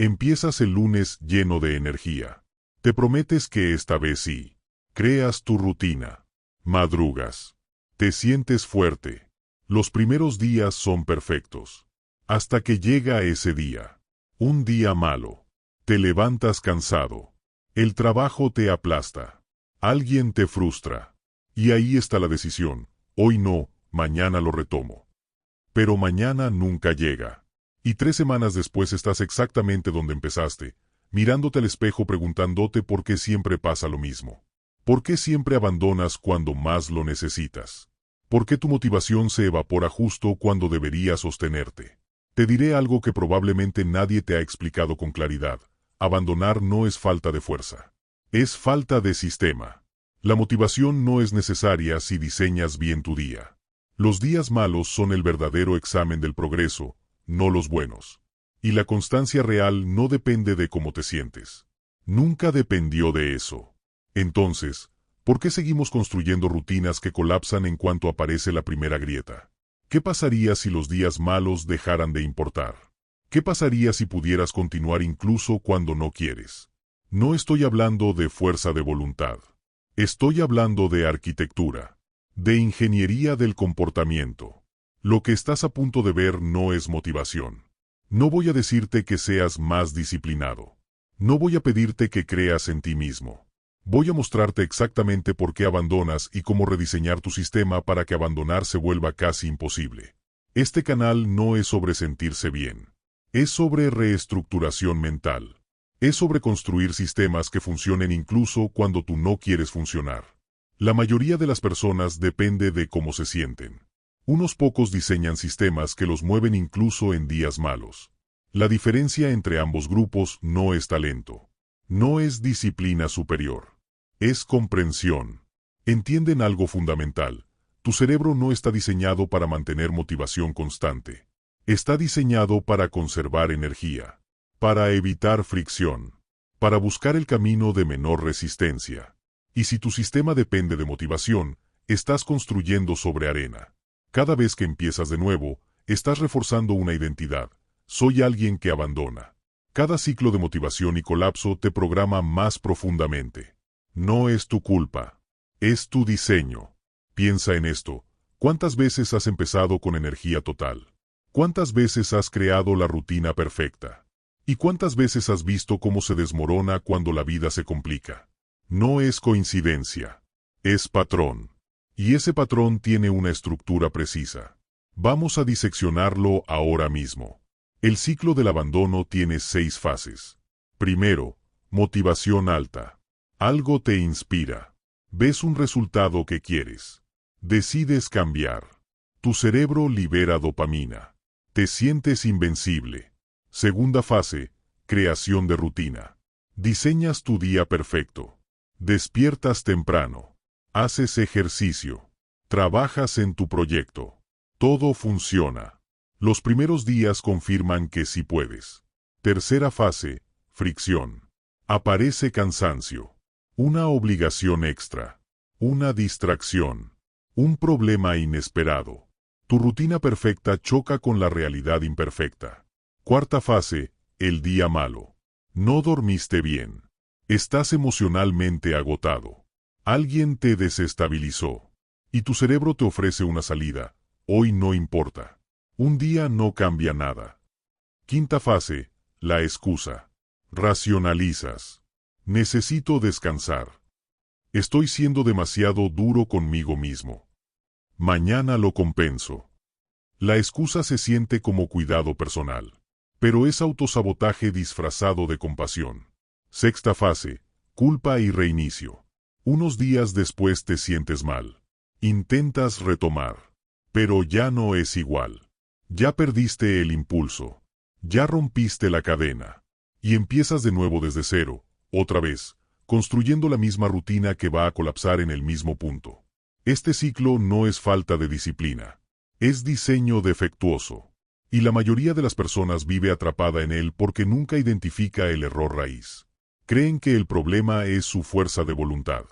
Empiezas el lunes lleno de energía. Te prometes que esta vez sí. Creas tu rutina. Madrugas. Te sientes fuerte. Los primeros días son perfectos. Hasta que llega ese día. Un día malo. Te levantas cansado. El trabajo te aplasta. Alguien te frustra. Y ahí está la decisión. Hoy no, mañana lo retomo. Pero mañana nunca llega. Y 3 semanas después estás exactamente donde empezaste, mirándote al espejo preguntándote por qué siempre pasa lo mismo. ¿Por qué siempre abandonas cuando más lo necesitas? ¿Por qué tu motivación se evapora justo cuando deberías sostenerte? Te diré algo que probablemente nadie te ha explicado con claridad. Abandonar no es falta de fuerza. Es falta de sistema. La motivación no es necesaria si diseñas bien tu día. Los días malos son el verdadero examen del progreso, no los buenos. Y la constancia real no depende de cómo te sientes. Nunca dependió de eso. Entonces, ¿por qué seguimos construyendo rutinas que colapsan en cuanto aparece la primera grieta? ¿Qué pasaría si los días malos dejaran de importar? ¿Qué pasaría si pudieras continuar incluso cuando no quieres? No estoy hablando de fuerza de voluntad. Estoy hablando de arquitectura, de ingeniería del comportamiento. Lo que estás a punto de ver no es motivación. No voy a decirte que seas más disciplinado. No voy a pedirte que creas en ti mismo. Voy a mostrarte exactamente por qué abandonas y cómo rediseñar tu sistema para que abandonar se vuelva casi imposible. Este canal no es sobre sentirse bien. Es sobre reestructuración mental. Es sobre construir sistemas que funcionen incluso cuando tú no quieres funcionar. La mayoría de las personas depende de cómo se sienten. Unos pocos diseñan sistemas que los mueven incluso en días malos. La diferencia entre ambos grupos no es talento. No es disciplina superior. Es comprensión. Entienden algo fundamental. Tu cerebro no está diseñado para mantener motivación constante. Está diseñado para conservar energía. Para evitar fricción. Para buscar el camino de menor resistencia. Y si tu sistema depende de motivación, estás construyendo sobre arena. Cada vez que empiezas de nuevo, estás reforzando una identidad. Soy alguien que abandona. Cada ciclo de motivación y colapso te programa más profundamente. No es tu culpa. Es tu diseño. Piensa en esto. ¿Cuántas veces has empezado con energía total? ¿Cuántas veces has creado la rutina perfecta? ¿Y cuántas veces has visto cómo se desmorona cuando la vida se complica? No es coincidencia. Es patrón. Y ese patrón tiene una estructura precisa. Vamos a diseccionarlo ahora mismo. El ciclo del abandono tiene 6 fases. Primero, motivación alta. Algo te inspira. Ves un resultado que quieres. Decides cambiar. Tu cerebro libera dopamina. Te sientes invencible. Segunda fase, creación de rutina. Diseñas tu día perfecto. Despiertas temprano. Haces ejercicio. Trabajas en tu proyecto. Todo funciona. Los primeros días confirman que sí puedes. Tercera fase, fricción. Aparece cansancio. Una obligación extra. Una distracción. Un problema inesperado. Tu rutina perfecta choca con la realidad imperfecta. Cuarta fase, el día malo. No dormiste bien. Estás emocionalmente agotado. Alguien te desestabilizó. Y tu cerebro te ofrece una salida. Hoy no importa. Un día no cambia nada. Quinta fase, la excusa. Racionalizas. Necesito descansar. Estoy siendo demasiado duro conmigo mismo. Mañana lo compenso. La excusa se siente como cuidado personal. Pero es autosabotaje disfrazado de compasión. Sexta fase, culpa y reinicio. Unos días después te sientes mal. Intentas retomar. Pero ya no es igual. Ya perdiste el impulso. Ya rompiste la cadena. Y empiezas de nuevo desde cero, otra vez, construyendo la misma rutina que va a colapsar en el mismo punto. Este ciclo no es falta de disciplina. Es diseño defectuoso. Y la mayoría de las personas vive atrapada en él porque nunca identifica el error raíz. Creen que el problema es su fuerza de voluntad.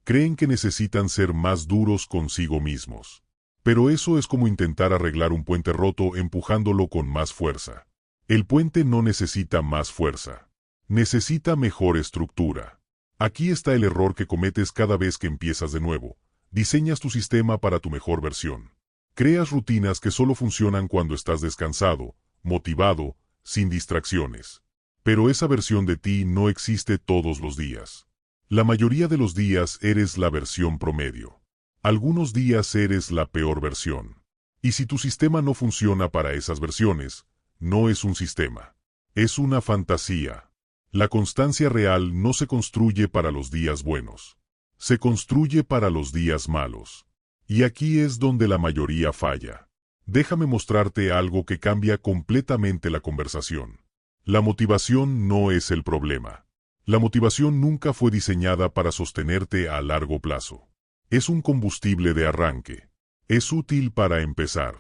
Creen que necesitan ser más duros consigo mismos. Pero eso es como intentar arreglar un puente roto empujándolo con más fuerza. El puente no necesita más fuerza. Necesita mejor estructura. Aquí está el error que cometes cada vez que empiezas de nuevo. Diseñas tu sistema para tu mejor versión. Creas rutinas que solo funcionan cuando estás descansado, motivado, sin distracciones. Pero esa versión de ti no existe todos los días. La mayoría de los días eres la versión promedio. Algunos días eres la peor versión. Y si tu sistema no funciona para esas versiones, no es un sistema. Es una fantasía. La constancia real no se construye para los días buenos. Se construye para los días malos. Y aquí es donde la mayoría falla. Déjame mostrarte algo que cambia completamente la conversación. La motivación no es el problema. La motivación nunca fue diseñada para sostenerte a largo plazo. Es un combustible de arranque. Es útil para empezar.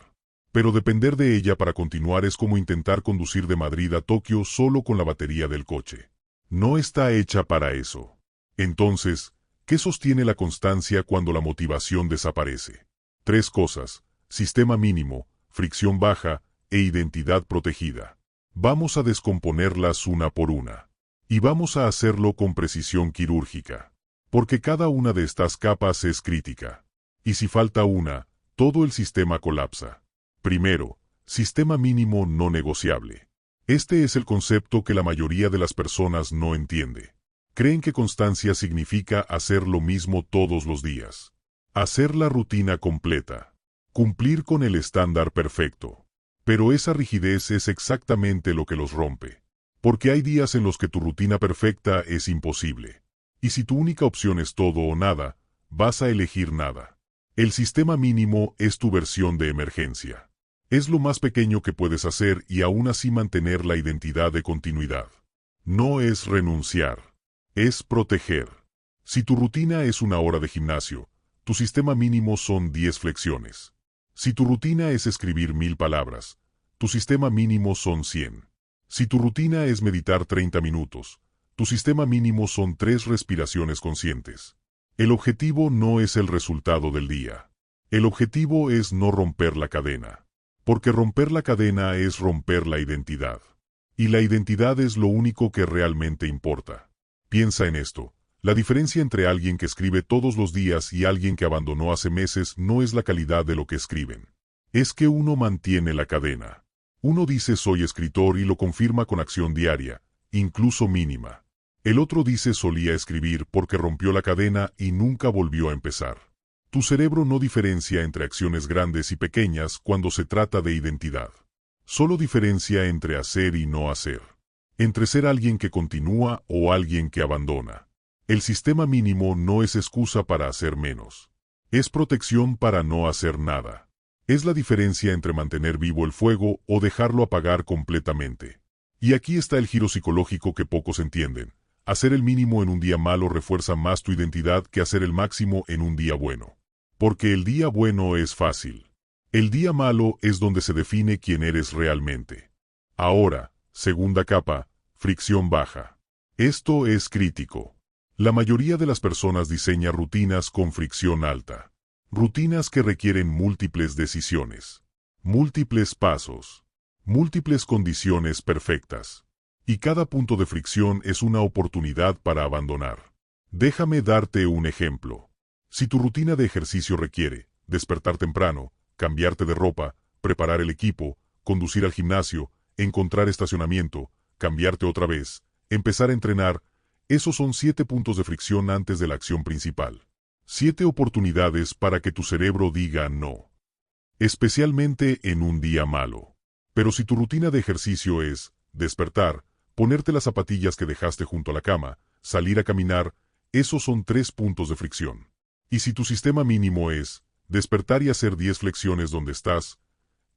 Pero depender de ella para continuar es como intentar conducir de Madrid a Tokio solo con la batería del coche. No está hecha para eso. Entonces, ¿qué sostiene la constancia cuando la motivación desaparece? 3 cosas: sistema mínimo, fricción baja e identidad protegida. Vamos a descomponerlas una por una. Y vamos a hacerlo con precisión quirúrgica. Porque cada una de estas capas es crítica. Y si falta una, todo el sistema colapsa. Primero, sistema mínimo no negociable. Este es el concepto que la mayoría de las personas no entiende. Creen que constancia significa hacer lo mismo todos los días. Hacer la rutina completa. Cumplir con el estándar perfecto. Pero esa rigidez es exactamente lo que los rompe. Porque hay días en los que tu rutina perfecta es imposible. Y si tu única opción es todo o nada, vas a elegir nada. El sistema mínimo es tu versión de emergencia. Es lo más pequeño que puedes hacer y aún así mantener la identidad de continuidad. No es renunciar. Es proteger. Si tu rutina es 1 hora de gimnasio, tu sistema mínimo son 10 flexiones. Si tu rutina es escribir 1000 palabras, tu sistema mínimo son 100. Si tu rutina es meditar 30 minutos, tu sistema mínimo son 3 respiraciones conscientes. El objetivo no es el resultado del día. El objetivo es no romper la cadena. Porque romper la cadena es romper la identidad. Y la identidad es lo único que realmente importa. Piensa en esto. La diferencia entre alguien que escribe todos los días y alguien que abandonó hace meses no es la calidad de lo que escriben. Es que uno mantiene la cadena. Uno dice soy escritor y lo confirma con acción diaria, incluso mínima. El otro dice solía escribir porque rompió la cadena y nunca volvió a empezar. Tu cerebro no diferencia entre acciones grandes y pequeñas cuando se trata de identidad. Solo diferencia entre hacer y no hacer. Entre ser alguien que continúa o alguien que abandona. El sistema mínimo no es excusa para hacer menos. Es protección para no hacer nada. Es la diferencia entre mantener vivo el fuego o dejarlo apagar completamente. Y aquí está el giro psicológico que pocos entienden. Hacer el mínimo en un día malo refuerza más tu identidad que hacer el máximo en un día bueno. Porque el día bueno es fácil. El día malo es donde se define quién eres realmente. Ahora, segunda capa, fricción baja. Esto es crítico. La mayoría de las personas diseña rutinas con fricción alta. Rutinas que requieren múltiples decisiones, múltiples pasos, múltiples condiciones perfectas. Y cada punto de fricción es una oportunidad para abandonar. Déjame darte un ejemplo. Si tu rutina de ejercicio requiere despertar temprano, cambiarte de ropa, preparar el equipo, conducir al gimnasio, encontrar estacionamiento, cambiarte otra vez, empezar a entrenar, esos son 7 puntos de fricción antes de la acción principal. 7 oportunidades para que tu cerebro diga no. Especialmente en un día malo. Pero si tu rutina de ejercicio es despertar, ponerte las zapatillas que dejaste junto a la cama, salir a caminar, esos son 3 puntos de fricción. Y si tu sistema mínimo es despertar y hacer 10 flexiones donde estás,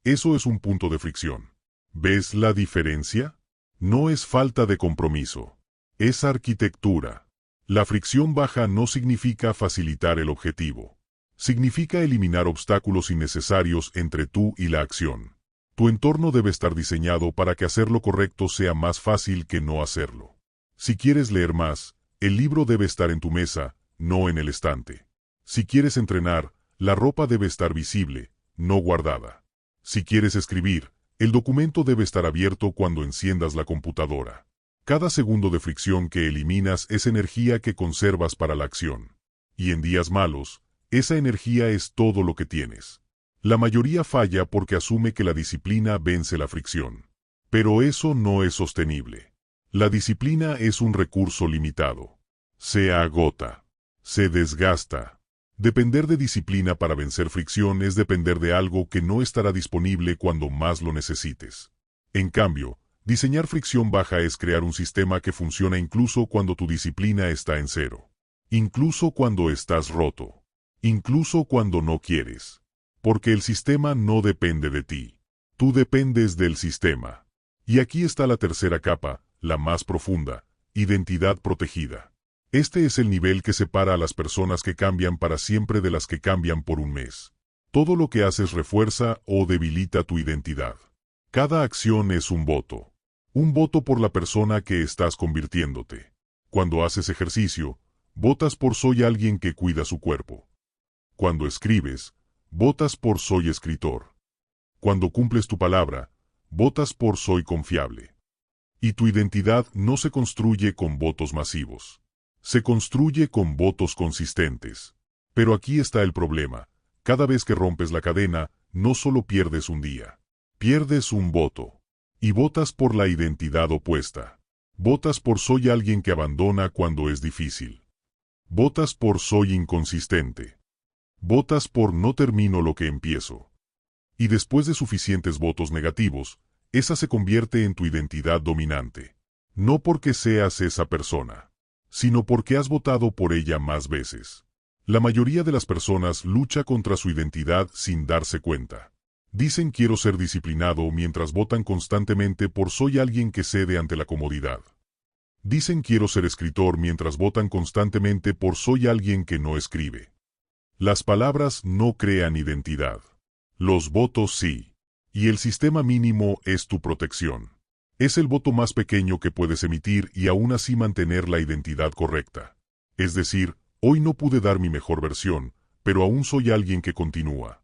eso es un punto de fricción. ¿Ves la diferencia? No es falta de compromiso. Es arquitectura. La fricción baja no significa facilitar el objetivo. Significa eliminar obstáculos innecesarios entre tú y la acción. Tu entorno debe estar diseñado para que hacer lo correcto sea más fácil que no hacerlo. Si quieres leer más, el libro debe estar en tu mesa, no en el estante. Si quieres entrenar, la ropa debe estar visible, no guardada. Si quieres escribir, El documento debe estar abierto cuando enciendas la computadora. Cada segundo de fricción que eliminas es energía que conservas para la acción. Y en días malos, esa energía es todo lo que tienes. La mayoría falla porque asume que la disciplina vence la fricción. Pero eso no es sostenible. La disciplina es un recurso limitado. Se agota. Se desgasta. Depender de disciplina para vencer fricción es depender de algo que no estará disponible cuando más lo necesites. En cambio, diseñar fricción baja es crear un sistema que funciona incluso cuando tu disciplina está en cero. Incluso cuando estás roto. Incluso cuando no quieres. Porque el sistema no depende de ti. Tú dependes del sistema. Y aquí está la tercera capa, la más profunda: identidad protegida. Este es el nivel que separa a las personas que cambian para siempre de las que cambian por un mes. Todo lo que haces refuerza o debilita tu identidad. Cada acción es un voto. Un voto por la persona que estás convirtiéndote. Cuando haces ejercicio, votas por soy alguien que cuida su cuerpo. Cuando escribes, votas por soy escritor. Cuando cumples tu palabra, votas por soy confiable. Y tu identidad no se construye con votos masivos. Se construye con votos consistentes. Pero aquí está el problema. Cada vez que rompes la cadena, no solo pierdes un día. Pierdes un voto. Y votas por la identidad opuesta. Votas por soy alguien que abandona cuando es difícil. Votas por soy inconsistente. Votas por no termino lo que empiezo. Y después de suficientes votos negativos, esa se convierte en tu identidad dominante. No porque seas esa persona, sino porque has votado por ella más veces. La mayoría de las personas lucha contra su identidad sin darse cuenta. Dicen quiero ser disciplinado mientras votan constantemente por soy alguien que cede ante la comodidad. Dicen quiero ser escritor mientras votan constantemente por soy alguien que no escribe. Las palabras no crean identidad. Los votos sí. Y el sistema mínimo es tu protección. Es el voto más pequeño que puedes emitir y aún así mantener la identidad correcta. Es decir, hoy no pude dar mi mejor versión, pero aún soy alguien que continúa.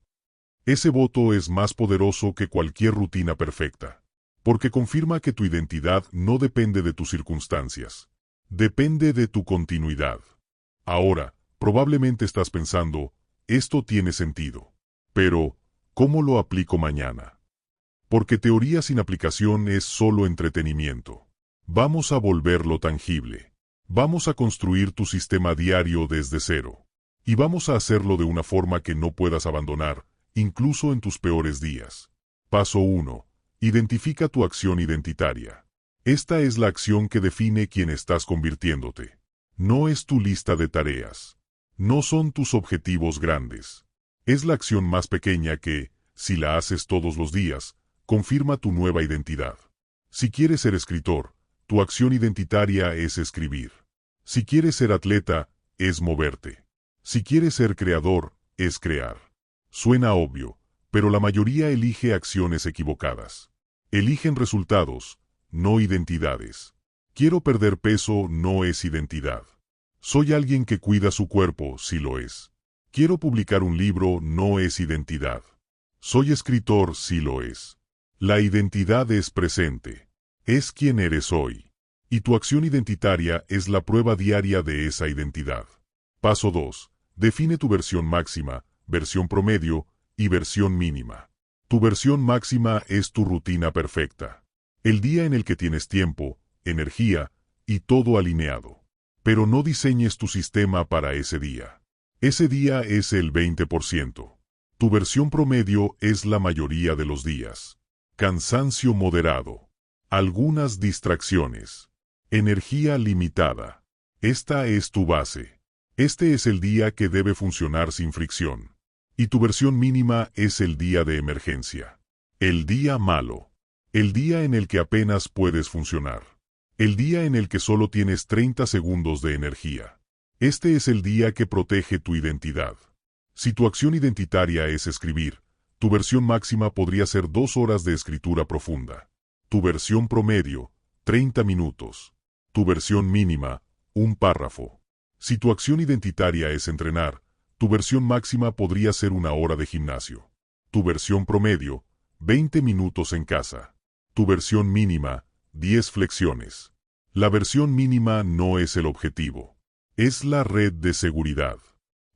Ese voto es más poderoso que cualquier rutina perfecta. Porque confirma que tu identidad no depende de tus circunstancias. Depende de tu continuidad. Ahora, probablemente estás pensando, esto tiene sentido. Pero, ¿cómo lo aplico mañana? Porque teoría sin aplicación es solo entretenimiento. Vamos a volverlo tangible. Vamos a construir tu sistema diario desde cero. Y vamos a hacerlo de una forma que no puedas abandonar, incluso en tus peores días. Paso 1. Identifica tu acción identitaria. Esta es la acción que define quién estás convirtiéndote. No es tu lista de tareas. No son tus objetivos grandes. Es la acción más pequeña que, si la haces todos los días, confirma tu nueva identidad. Si quieres ser escritor, tu acción identitaria es escribir. Si quieres ser atleta, es moverte. Si quieres ser creador, es crear. Suena obvio, pero la mayoría elige acciones equivocadas. Eligen resultados, no identidades. Quiero perder peso no es identidad. Soy alguien que cuida su cuerpo, sí lo es. Quiero publicar un libro no es identidad. Soy escritor, sí lo es. La identidad es presente. Es quien eres hoy. Y tu acción identitaria es la prueba diaria de esa identidad. Paso 2. Define tu versión máxima, versión promedio y versión mínima. Tu versión máxima es tu rutina perfecta. El día en el que tienes tiempo, energía y todo alineado. Pero no diseñes tu sistema para ese día. Ese día es el 20%. Tu versión promedio es la mayoría de los días. Cansancio moderado. Algunas distracciones. Energía limitada. Esta es tu base. Este es el día que debe funcionar sin fricción. Y tu versión mínima es el día de emergencia. El día malo. El día en el que apenas puedes funcionar. El día en el que solo tienes 30 segundos de energía. Este es el día que protege tu identidad. Si tu acción identitaria es escribir, tu versión máxima podría ser 2 horas de escritura profunda. Tu versión promedio, 30 minutos. Tu versión mínima, un párrafo. Si tu acción identitaria es entrenar, tu versión máxima podría ser 1 hora de gimnasio. Tu versión promedio, 20 minutos en casa. Tu versión mínima, 10 flexiones. La versión mínima no es el objetivo. Es la red de seguridad.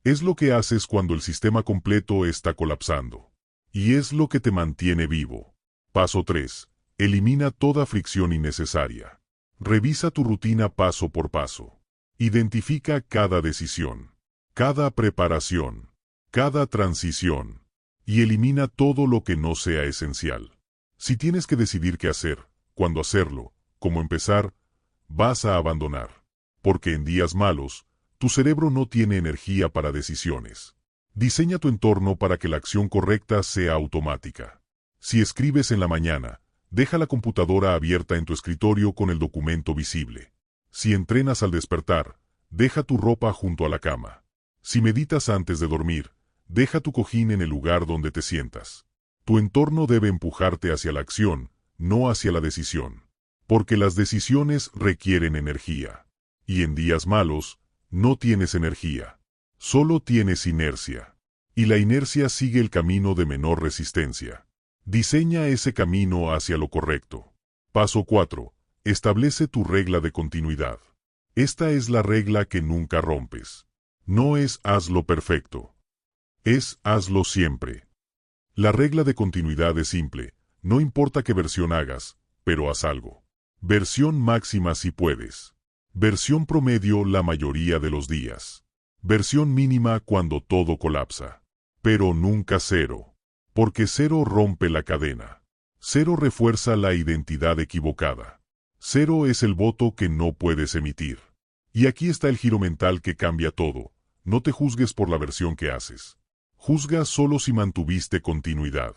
Es lo que haces cuando el sistema completo está colapsando. Y es lo que te mantiene vivo. Paso 3. Elimina toda fricción innecesaria. Revisa tu rutina paso por paso. Identifica cada decisión, cada preparación, cada transición, y elimina todo lo que no sea esencial. Si tienes que decidir qué hacer, cuándo hacerlo, cómo empezar, vas a abandonar. Porque en días malos, tu cerebro no tiene energía para decisiones. Diseña tu entorno para que la acción correcta sea automática. Si escribes en la mañana, deja la computadora abierta en tu escritorio con el documento visible. Si entrenas al despertar, deja tu ropa junto a la cama. Si meditas antes de dormir, deja tu cojín en el lugar donde te sientas. Tu entorno debe empujarte hacia la acción, no hacia la decisión. Porque las decisiones requieren energía. Y en días malos, no tienes energía. Solo tienes inercia. Y la inercia sigue el camino de menor resistencia. Diseña ese camino hacia lo correcto. Paso 4. Establece tu regla de continuidad. Esta es la regla que nunca rompes. No es hazlo perfecto. Es hazlo siempre. La regla de continuidad es simple. No importa qué versión hagas, pero haz algo. Versión máxima si puedes. Versión promedio la mayoría de los días. Versión mínima cuando todo colapsa. Pero nunca cero. Porque cero rompe la cadena. Cero refuerza la identidad equivocada. Cero es el voto que no puedes emitir. Y aquí está el giro mental que cambia todo. No te juzgues por la versión que haces. Juzga solo si mantuviste continuidad.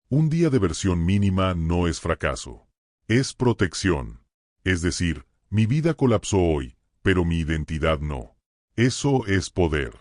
Un día de versión mínima no es fracaso. Es protección. Es decir, mi vida colapsó hoy, pero mi identidad no. Eso es poder.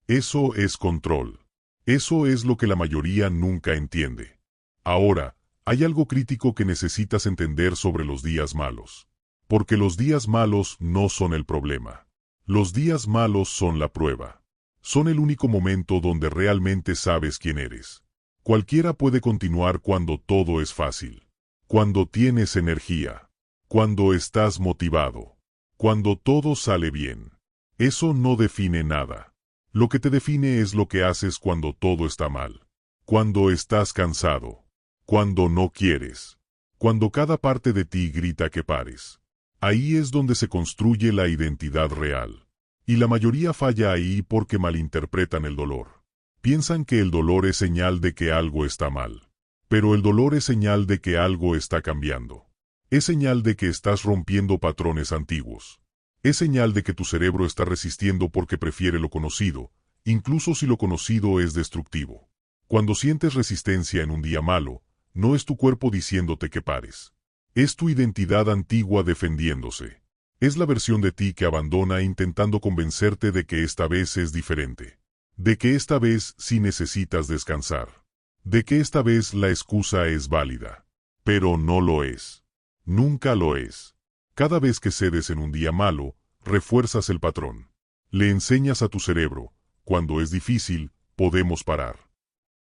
Eso es control. Eso es lo que la mayoría nunca entiende. Ahora, hay algo crítico que necesitas entender sobre los días malos. Porque los días malos no son el problema. Los días malos son la prueba. Son el único momento donde realmente sabes quién eres. Cualquiera puede continuar cuando todo es fácil. Cuando tienes energía. Cuando estás motivado. Cuando todo sale bien. Eso no define nada. Lo que te define es lo que haces cuando todo está mal. Cuando estás cansado. Cuando no quieres. Cuando cada parte de ti grita que pares. Ahí es donde se construye la identidad real. Y la mayoría falla ahí porque malinterpretan el dolor. Piensan que el dolor es señal de que algo está mal. Pero el dolor es señal de que algo está cambiando. Es señal de que estás rompiendo patrones antiguos. Es señal de que tu cerebro está resistiendo porque prefiere lo conocido, incluso si lo conocido es destructivo. Cuando sientes resistencia en un día malo, no es tu cuerpo diciéndote que pares. Es tu identidad antigua defendiéndose. Es la versión de ti que abandona intentando convencerte de que esta vez es diferente. De que esta vez sí necesitas descansar. De que esta vez la excusa es válida. Pero no lo es. Nunca lo es. Cada vez que cedes en un día malo, refuerzas el patrón. Le enseñas a tu cerebro, cuando es difícil, podemos parar.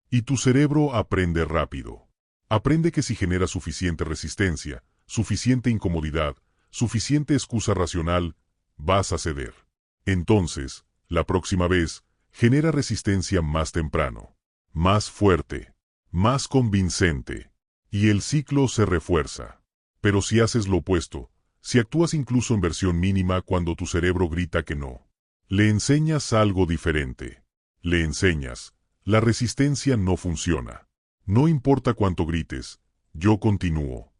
Y tu cerebro aprende rápido. Aprende que si genera suficiente resistencia, suficiente incomodidad, suficiente excusa racional, vas a ceder. Entonces, la próxima vez, genera resistencia más temprano, más fuerte, más convincente, y el ciclo se refuerza. Pero si haces lo opuesto, si actúas incluso en versión mínima cuando tu cerebro grita que no, le enseñas algo diferente. Le enseñas, la resistencia no funciona. No importa cuánto grites, yo continúo.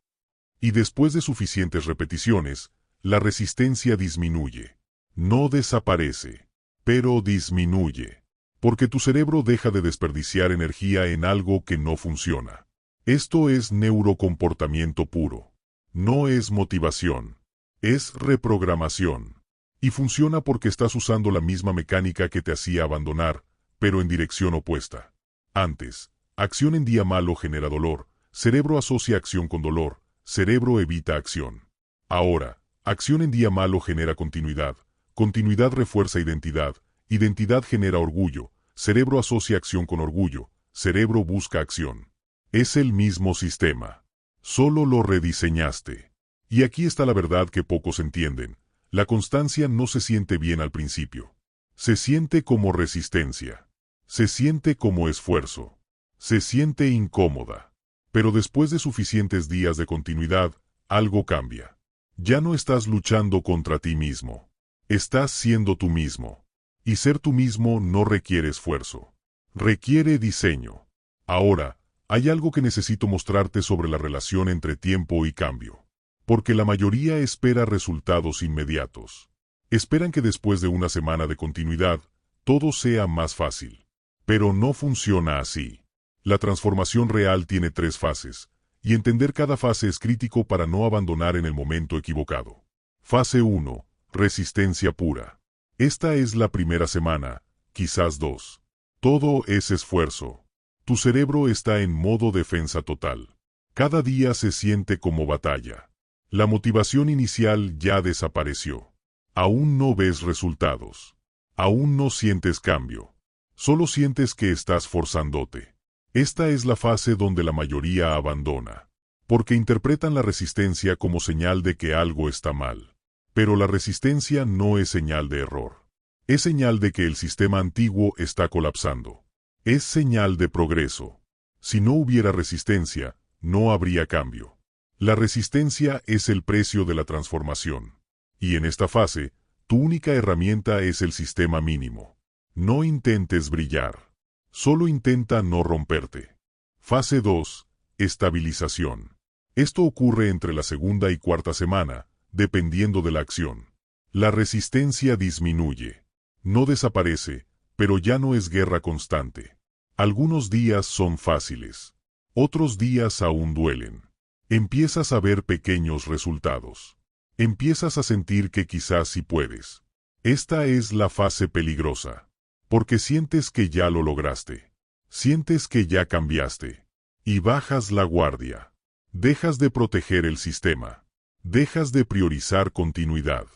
Y después de suficientes repeticiones, la resistencia disminuye. No desaparece, pero disminuye. Porque tu cerebro deja de desperdiciar energía en algo que no funciona. Esto es neurocomportamiento puro. No es motivación. Es reprogramación. Y funciona porque estás usando la misma mecánica que te hacía abandonar, pero en dirección opuesta. Antes, acción en día malo genera dolor, cerebro asocia acción con dolor, cerebro evita acción. Ahora, acción en día malo genera continuidad, continuidad refuerza identidad, identidad genera orgullo, cerebro asocia acción con orgullo, cerebro busca acción. Es el mismo sistema. Solo lo rediseñaste. Y aquí está la verdad que pocos entienden. La constancia no se siente bien al principio. Se siente como resistencia. Se siente como esfuerzo. Se siente incómoda. Pero después de suficientes días de continuidad, algo cambia. Ya no estás luchando contra ti mismo. Estás siendo tú mismo. Y ser tú mismo no requiere esfuerzo. Requiere diseño. Ahora, hay algo que necesito mostrarte sobre la relación entre tiempo y cambio. Porque la mayoría espera resultados inmediatos. Esperan que después de una semana de continuidad, todo sea más fácil. Pero no funciona así. La transformación real tiene 3 fases, y entender cada fase es crítico para no abandonar en el momento equivocado. Fase 1. Resistencia pura. Esta es la primera semana, quizás 2. Todo es esfuerzo. Tu cerebro está en modo defensa total. Cada día se siente como batalla. La motivación inicial ya desapareció. Aún no ves resultados. Aún no sientes cambio. Solo sientes que estás forzándote. Esta es la fase donde la mayoría abandona. Porque interpretan la resistencia como señal de que algo está mal. Pero la resistencia no es señal de error. Es señal de que el sistema antiguo está colapsando. Es señal de progreso. Si no hubiera resistencia, no habría cambio. La resistencia es el precio de la transformación. Y en esta fase, tu única herramienta es el sistema mínimo. No intentes brillar. Solo intenta no romperte. Fase 2. Estabilización. Esto ocurre entre la segunda y cuarta semana, dependiendo de la acción. La resistencia disminuye. No desaparece, pero ya no es guerra constante. Algunos días son fáciles. Otros días aún duelen. Empiezas a ver pequeños resultados. Empiezas a sentir que quizás sí puedes. Esta es la fase peligrosa. Porque sientes que ya lo lograste. Sientes que ya cambiaste. Y bajas la guardia. Dejas de proteger el sistema. Dejas de priorizar continuidad.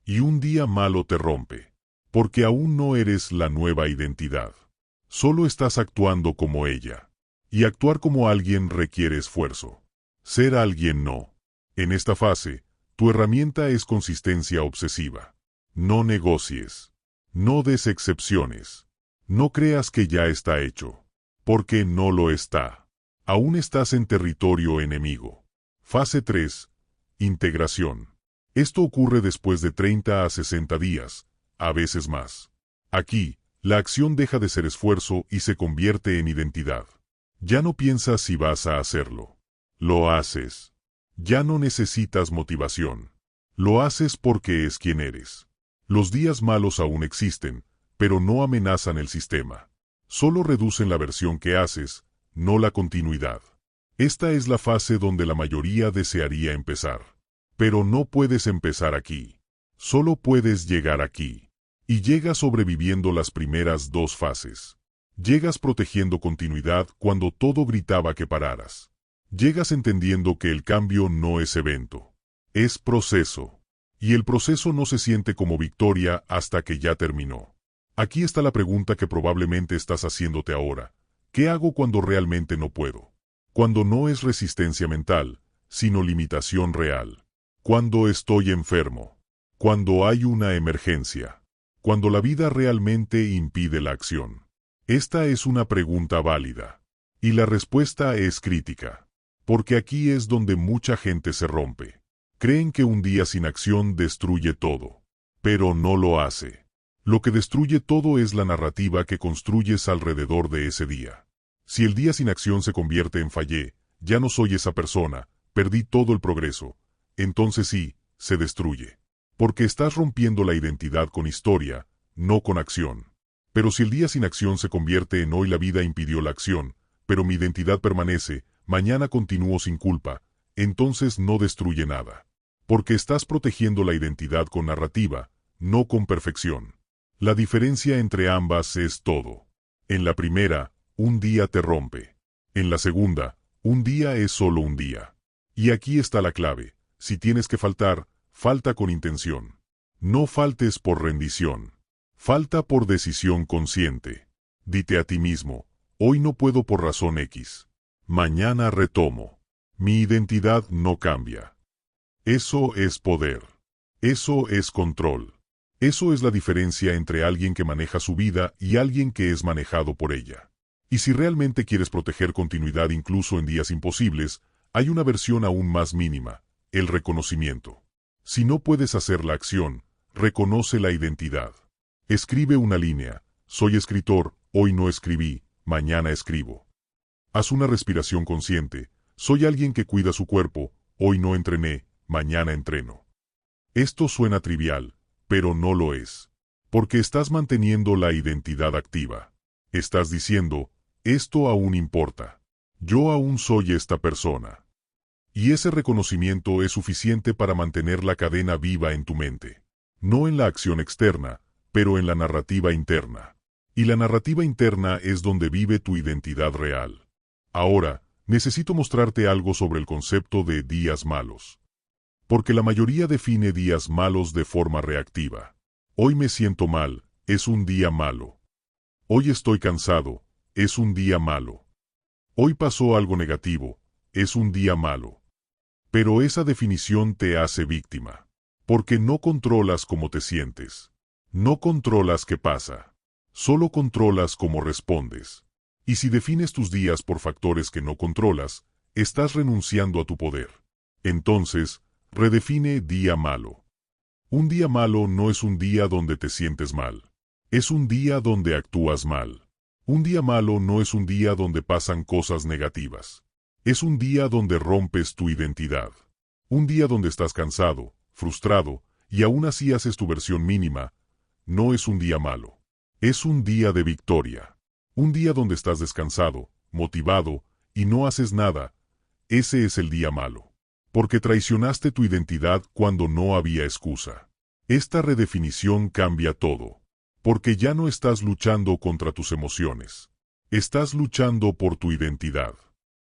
Y un día malo te rompe. Porque aún no eres la nueva identidad. Solo estás actuando como ella. Y actuar como alguien requiere esfuerzo. Ser alguien no. En esta fase, tu herramienta es consistencia obsesiva. No negocies. No des excepciones. No creas que ya está hecho. Porque no lo está. Aún estás en territorio enemigo. Fase 3. Integración. Esto ocurre después de 30 a 60 días, a veces más. Aquí, la acción deja de ser esfuerzo y se convierte en identidad. Ya no piensas si vas a hacerlo. Lo haces. Ya no necesitas motivación. Lo haces porque es quien eres. Los días malos aún existen, pero no amenazan el sistema. Solo reducen la versión que haces, no la continuidad. Esta es la fase donde la mayoría desearía empezar. Pero no puedes empezar aquí. Solo puedes llegar aquí. Y llegas sobreviviendo las primeras 2 fases. Llegas protegiendo continuidad cuando todo gritaba que pararas. Llegas entendiendo que el cambio no es evento. Es proceso. Y el proceso no se siente como victoria hasta que ya terminó. Aquí está la pregunta que probablemente estás haciéndote ahora. ¿Qué hago cuando realmente no puedo? Cuando no es resistencia mental, sino limitación real. Cuando estoy enfermo. Cuando hay una emergencia. Cuando la vida realmente impide la acción. Esta es una pregunta válida. Y la respuesta es crítica. Porque aquí es donde mucha gente se rompe. Creen que un día sin acción destruye todo. Pero no lo hace. Lo que destruye todo es la narrativa que construyes alrededor de ese día. Si el día sin acción se convierte en fallé, ya no soy esa persona, perdí todo el progreso, entonces sí, se destruye. Porque estás rompiendo la identidad con historia, no con acción. Pero si el día sin acción se convierte en hoy la vida impidió la acción, pero mi identidad permanece, mañana continúo sin culpa, entonces no destruye nada. Porque estás protegiendo la identidad con narrativa, no con perfección. La diferencia entre ambas es todo. En la primera, un día te rompe. En la segunda, un día es solo un día. Y aquí está la clave. Si tienes que faltar, falta con intención. No faltes por rendición. Falta por decisión consciente. Dite a ti mismo, hoy no puedo por razón X. Mañana retomo. Mi identidad no cambia. Eso es poder. Eso es control. Eso es la diferencia entre alguien que maneja su vida y alguien que es manejado por ella. Y si realmente quieres proteger continuidad incluso en días imposibles, hay una versión aún más mínima, el reconocimiento. Si no puedes hacer la acción, reconoce la identidad. Escribe una línea: soy escritor, hoy no escribí, mañana escribo. Haz una respiración consciente: soy alguien que cuida su cuerpo, hoy no entrené, mañana entreno. Esto suena trivial, pero no lo es. Porque estás manteniendo la identidad activa. Estás diciendo: esto aún importa. Yo aún soy esta persona. Y ese reconocimiento es suficiente para mantener la cadena viva en tu mente. No en la acción externa, pero en la narrativa interna. Y la narrativa interna es donde vive tu identidad real. Ahora, necesito mostrarte algo sobre el concepto de días malos. Porque la mayoría define días malos de forma reactiva. Hoy me siento mal, es un día malo. Hoy estoy cansado, es un día malo. Hoy pasó algo negativo, es un día malo. Pero esa definición te hace víctima. Porque no controlas cómo te sientes. No controlas qué pasa. Solo controlas cómo respondes. Y si defines tus días por factores que no controlas, estás renunciando a tu poder. Entonces, redefine día malo. Un día malo no es un día donde te sientes mal. Es un día donde actúas mal. Un día malo no es un día donde pasan cosas negativas. Es un día donde rompes tu identidad. Un día donde estás cansado, frustrado, y aún así haces tu versión mínima. No es un día malo. Es un día de victoria. Un día donde estás descansado, motivado, y no haces nada. Ese es el día malo. Porque traicionaste tu identidad cuando no había excusa. Esta redefinición cambia todo. Porque ya no estás luchando contra tus emociones. Estás luchando por tu identidad.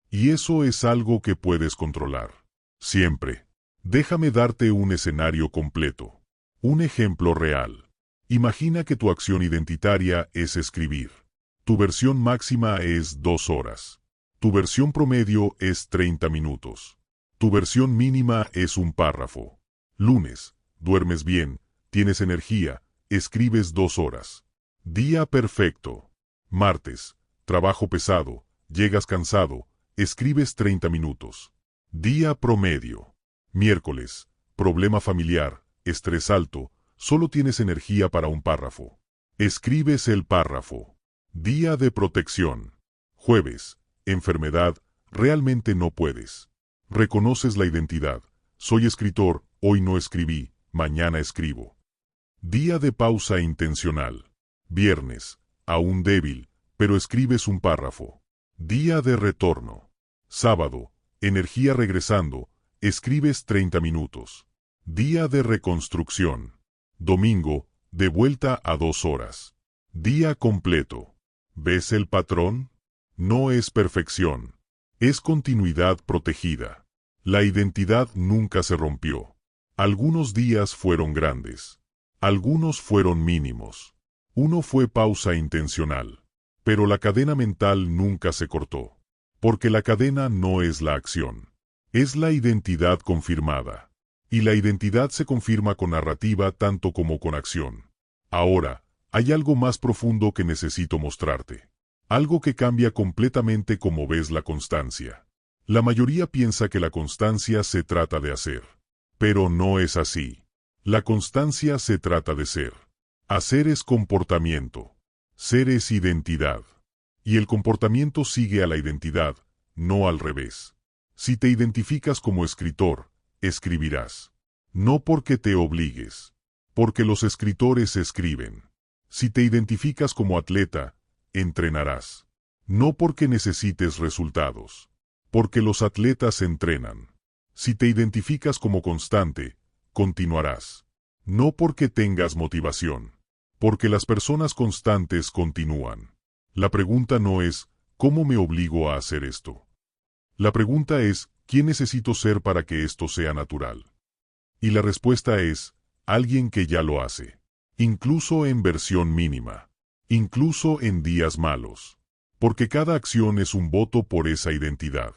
Y eso es algo que puedes controlar. Siempre. Déjame darte un escenario completo. Un ejemplo real. Imagina que tu acción identitaria es escribir. Tu versión máxima es 2 horas. Tu versión promedio es 30 minutos. Tu versión mínima es un párrafo. Lunes, duermes bien, tienes energía, escribes 2 horas. Día perfecto. Martes, trabajo pesado, llegas cansado, escribes 30 minutos. Día promedio. Miércoles, problema familiar, estrés alto, solo tienes energía para un párrafo. Escribes el párrafo. Día de protección. Jueves, enfermedad, realmente no puedes. Reconoces la identidad. Soy escritor, hoy no escribí, mañana escribo. Día de pausa intencional. Viernes, aún débil, pero escribes un párrafo. Día de retorno. Sábado, energía regresando, escribes 30 minutos. Día de reconstrucción. Domingo, de vuelta a 2 horas. Día completo. ¿Ves el patrón? No es perfección. Es continuidad protegida. La identidad nunca se rompió. Algunos días fueron grandes. Algunos fueron mínimos. Uno fue pausa intencional. Pero la cadena mental nunca se cortó. Porque la cadena no es la acción. Es la identidad confirmada. Y la identidad se confirma con narrativa tanto como con acción. Ahora, hay algo más profundo que necesito mostrarte. Algo que cambia completamente cómo ves la constancia. La mayoría piensa que la constancia se trata de hacer. Pero no es así. La constancia se trata de ser. Hacer es comportamiento. Ser es identidad. Y el comportamiento sigue a la identidad, no al revés. Si te identificas como escritor, escribirás. No porque te obligues. Porque los escritores escriben. Si te identificas como atleta, entrenarás. No porque necesites resultados. Porque los atletas entrenan. Si te identificas como constante, continuarás. No porque tengas motivación. Porque las personas constantes continúan. La pregunta no es, ¿cómo me obligo a hacer esto? La pregunta es, ¿quién necesito ser para que esto sea natural? Y la respuesta es, alguien que ya lo hace. Incluso en versión mínima. Incluso en días malos. porque cada acción es un voto por esa identidad.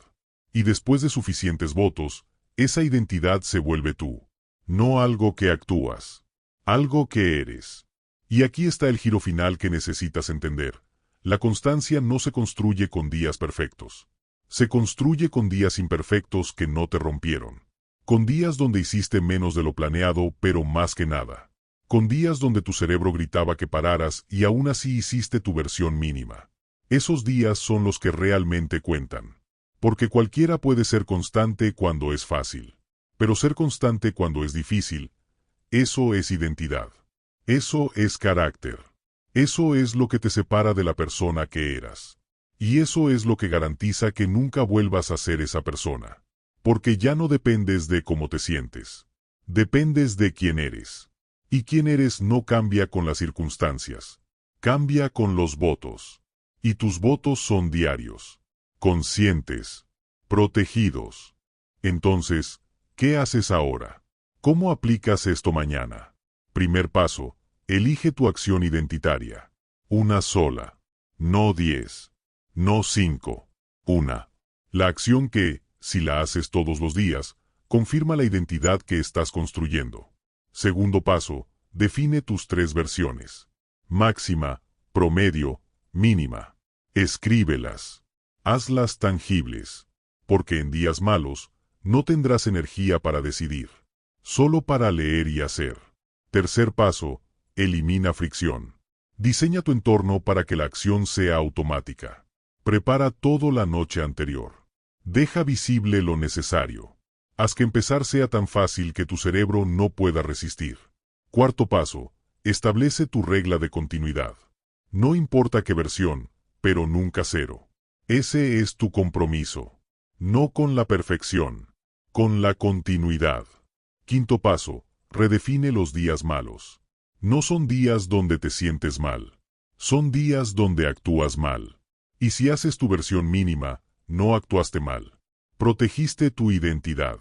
Y después de suficientes votos, esa identidad se vuelve tú. No algo que actúas, algo que eres. Y aquí está el giro final que necesitas entender. La constancia no se construye con días perfectos. Se construye con días imperfectos que no te rompieron. Con días donde hiciste menos de lo planeado, pero más que nada. Con días donde tu cerebro gritaba que pararas y aún así hiciste tu versión mínima. Esos días son los que realmente cuentan. Porque cualquiera puede ser constante cuando es fácil. Pero ser constante cuando es difícil, eso es identidad. Eso es carácter. Eso es lo que te separa de la persona que eras. Y eso es lo que garantiza que nunca vuelvas a ser esa persona. Porque ya no dependes de cómo te sientes. Dependes de quién eres. Y quién eres no cambia con las circunstancias. Cambia con los votos. Y tus votos son diarios. Conscientes. Protegidos. Entonces, ¿qué haces ahora? ¿Cómo aplicas esto mañana? Primer paso, elige tu acción identitaria. Una sola. No 10. No 5. Una. La acción que, si la haces todos los días, confirma la identidad que estás construyendo. Segundo paso, define tus 3 versiones. Máxima, promedio, mínima. Escríbelas. Hazlas tangibles. Porque en días malos, no tendrás energía para decidir. Solo para leer y hacer. Tercer paso, elimina fricción. Diseña tu entorno para que la acción sea automática. Prepara todo la noche anterior. Deja visible lo necesario. Haz que empezar sea tan fácil que tu cerebro no pueda resistir. Cuarto paso, establece tu regla de continuidad. No importa qué versión, pero nunca cero. Ese es tu compromiso. No con la perfección, con la continuidad. Quinto paso, redefine los días malos. No son días donde te sientes mal. Son días donde actúas mal. Y si haces tu versión mínima, no actuaste mal. Protegiste tu identidad.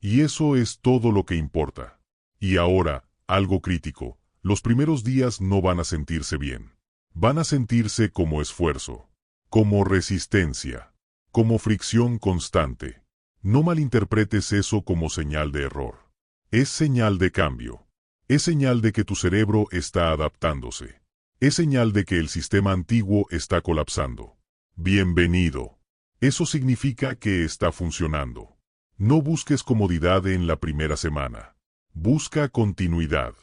Y eso es todo lo que importa. Y ahora, algo crítico, los primeros días no van a sentirse bien. Van a sentirse como esfuerzo, como resistencia, como fricción constante. No malinterpretes eso como señal de error. Es señal de cambio. Es señal de que tu cerebro está adaptándose. Es señal de que el sistema antiguo está colapsando. Bienvenido. Eso significa que está funcionando. No busques comodidad en la primera semana. Busca continuidad.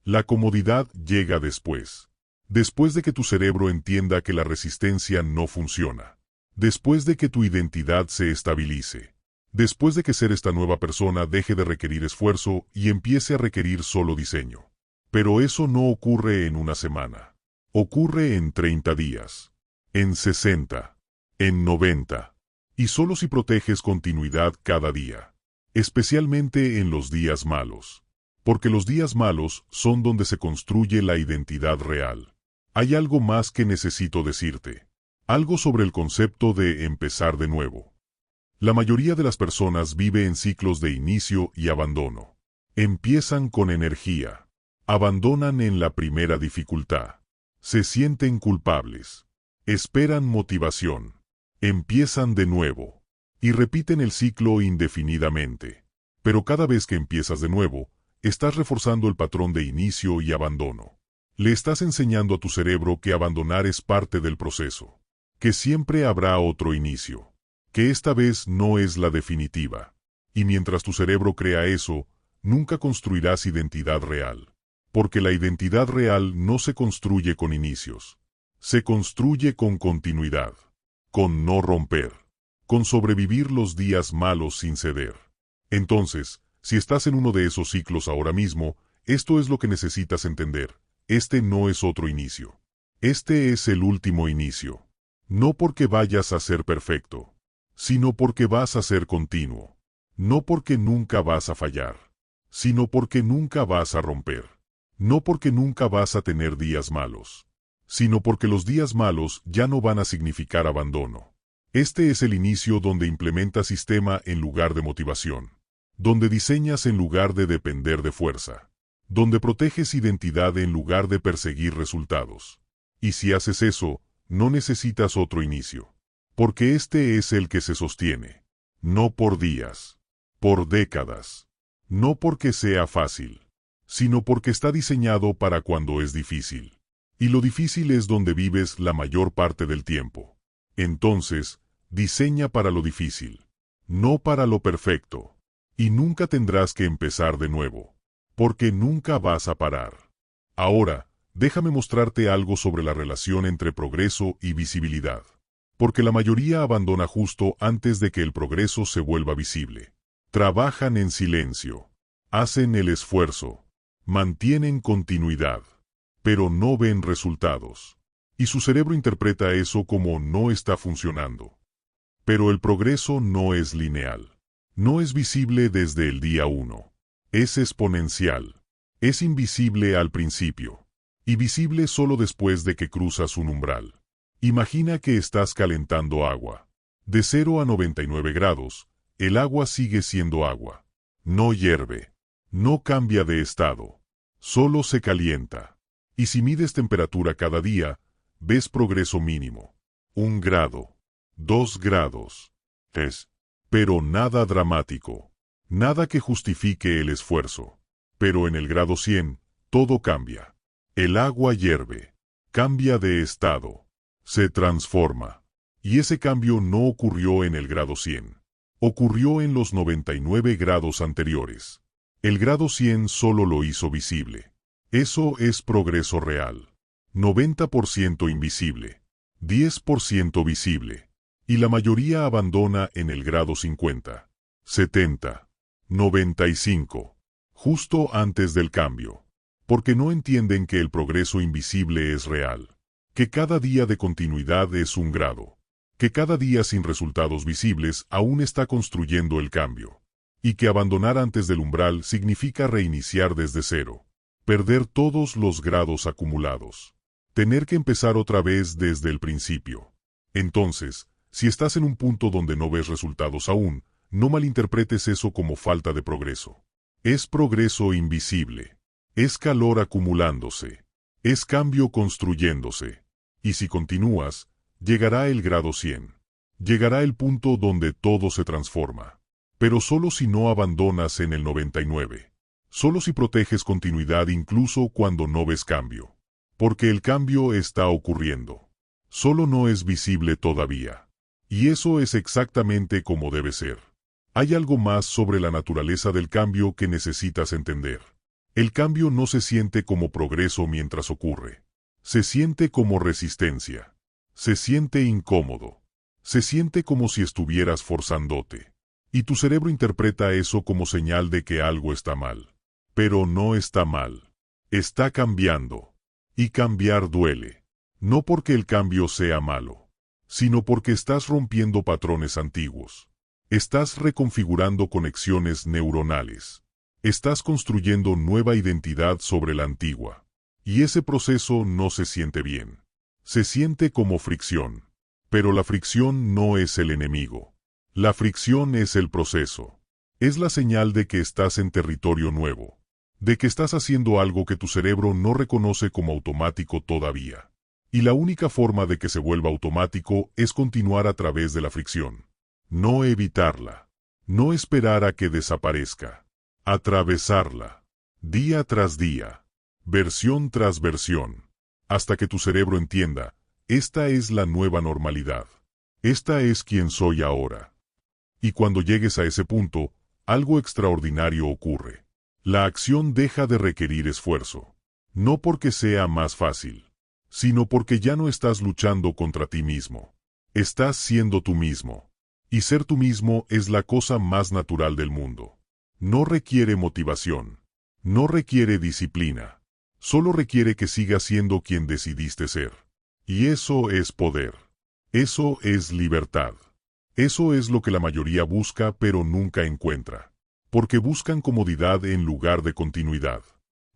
La comodidad llega después. Después de que tu cerebro entienda que la resistencia no funciona. Después de que tu identidad se estabilice. Después de que ser esta nueva persona deje de requerir esfuerzo y empiece a requerir solo diseño. Pero eso no ocurre en una semana. Ocurre en 30 días. En 60. En 90. Y solo si proteges continuidad cada día. Especialmente en los días malos. Porque los días malos son donde se construye la identidad real. Hay algo más que necesito decirte. Algo sobre el concepto de empezar de nuevo. La mayoría de las personas vive en ciclos de inicio y abandono. Empiezan con energía. Abandonan en la primera dificultad. Se sienten culpables. Esperan motivación. Empiezan de nuevo. Y repiten el ciclo indefinidamente. Pero cada vez que empiezas de nuevo, estás reforzando el patrón de inicio y abandono. Le estás enseñando a tu cerebro que abandonar es parte del proceso. Que siempre habrá otro inicio. Que esta vez no es la definitiva. Y mientras tu cerebro crea eso, nunca construirás identidad real. Porque la identidad real no se construye con inicios. Se construye con continuidad. Con no romper. Con sobrevivir los días malos sin ceder. Entonces, si estás en uno de esos ciclos ahora mismo, esto es lo que necesitas entender. Este no es otro inicio. Este es el último inicio. No porque vayas a ser perfecto, sino porque vas a ser continuo. No porque nunca vas a fallar, sino porque nunca vas a romper. No porque nunca vas a tener días malos, sino porque los días malos ya no van a significar abandono. Este es el inicio donde implementas sistema en lugar de motivación. Donde diseñas en lugar de depender de fuerza. Donde proteges identidad en lugar de perseguir resultados. Y si haces eso, no necesitas otro inicio. Porque este es el que se sostiene. No por días, por décadas. No porque sea fácil, sino porque está diseñado para cuando es difícil. Y lo difícil es donde vives la mayor parte del tiempo. Entonces, diseña para lo difícil, no para lo perfecto. Y nunca tendrás que empezar de nuevo, porque nunca vas a parar. Ahora, déjame mostrarte algo sobre la relación entre progreso y visibilidad. Porque la mayoría abandona justo antes de que el progreso se vuelva visible. Trabajan en silencio, hacen el esfuerzo, mantienen continuidad, pero no ven resultados. Y su cerebro interpreta eso como no está funcionando. Pero el progreso no es lineal. No es visible desde el día 1. Es exponencial. Es invisible al principio. Y visible solo después de que cruzas un umbral. Imagina que estás calentando agua. De 0 a 99 grados, el agua sigue siendo agua. No hierve. No cambia de estado. Solo se calienta. Y si mides temperatura cada día, ves progreso mínimo. 1 grado. 2 grados. 3. Pero nada dramático. Nada que justifique el esfuerzo. Pero en el grado 100, todo cambia. El agua hierve. Cambia de estado. Se transforma. Y ese cambio no ocurrió en el grado 100. Ocurrió en los 99 grados anteriores. El grado 100 solo lo hizo visible. Eso es progreso real. 90% invisible. 10% visible. Y la mayoría abandona en el grado 50. 70. 95. Justo antes del cambio. Porque no entienden que el progreso invisible es real. Que cada día de continuidad es un grado. Que cada día sin resultados visibles aún está construyendo el cambio. Y que abandonar antes del umbral significa reiniciar desde cero. Perder todos los grados acumulados. Tener que empezar otra vez desde el principio. Entonces, si estás en un punto donde no ves resultados aún, no malinterpretes eso como falta de progreso. Es progreso invisible. Es calor acumulándose. Es cambio construyéndose. Y si continúas, llegará el grado 100. Llegará el punto donde todo se transforma. Pero solo si no abandonas en el 99. Solo si proteges continuidad incluso cuando no ves cambio. Porque el cambio está ocurriendo. Solo no es visible todavía. Y eso es exactamente como debe ser. Hay algo más sobre la naturaleza del cambio que necesitas entender. El cambio no se siente como progreso mientras ocurre. Se siente como resistencia. Se siente incómodo. Se siente como si estuvieras forzándote. Y tu cerebro interpreta eso como señal de que algo está mal. Pero no está mal. Está cambiando. Y cambiar duele. No porque el cambio sea malo, sino porque estás rompiendo patrones antiguos. Estás reconfigurando conexiones neuronales. Estás construyendo nueva identidad sobre la antigua. Y ese proceso no se siente bien. Se siente como fricción. Pero la fricción no es el enemigo. La fricción es el proceso. Es la señal de que estás en territorio nuevo. De que estás haciendo algo que tu cerebro no reconoce como automático todavía. Y la única forma de que se vuelva automático es continuar a través de la fricción. No evitarla. No esperar a que desaparezca. Atravesarla. Día tras día. Versión tras versión. Hasta que tu cerebro entienda, esta es la nueva normalidad. Esta es quien soy ahora. Y cuando llegues a ese punto, algo extraordinario ocurre. La acción deja de requerir esfuerzo. No porque sea más fácil, sino porque ya no estás luchando contra ti mismo. Estás siendo tú mismo. Y ser tú mismo es la cosa más natural del mundo. No requiere motivación. No requiere disciplina. Solo requiere que sigas siendo quien decidiste ser. Y eso es poder. Eso es libertad. Eso es lo que la mayoría busca pero nunca encuentra. Porque buscan comodidad en lugar de continuidad.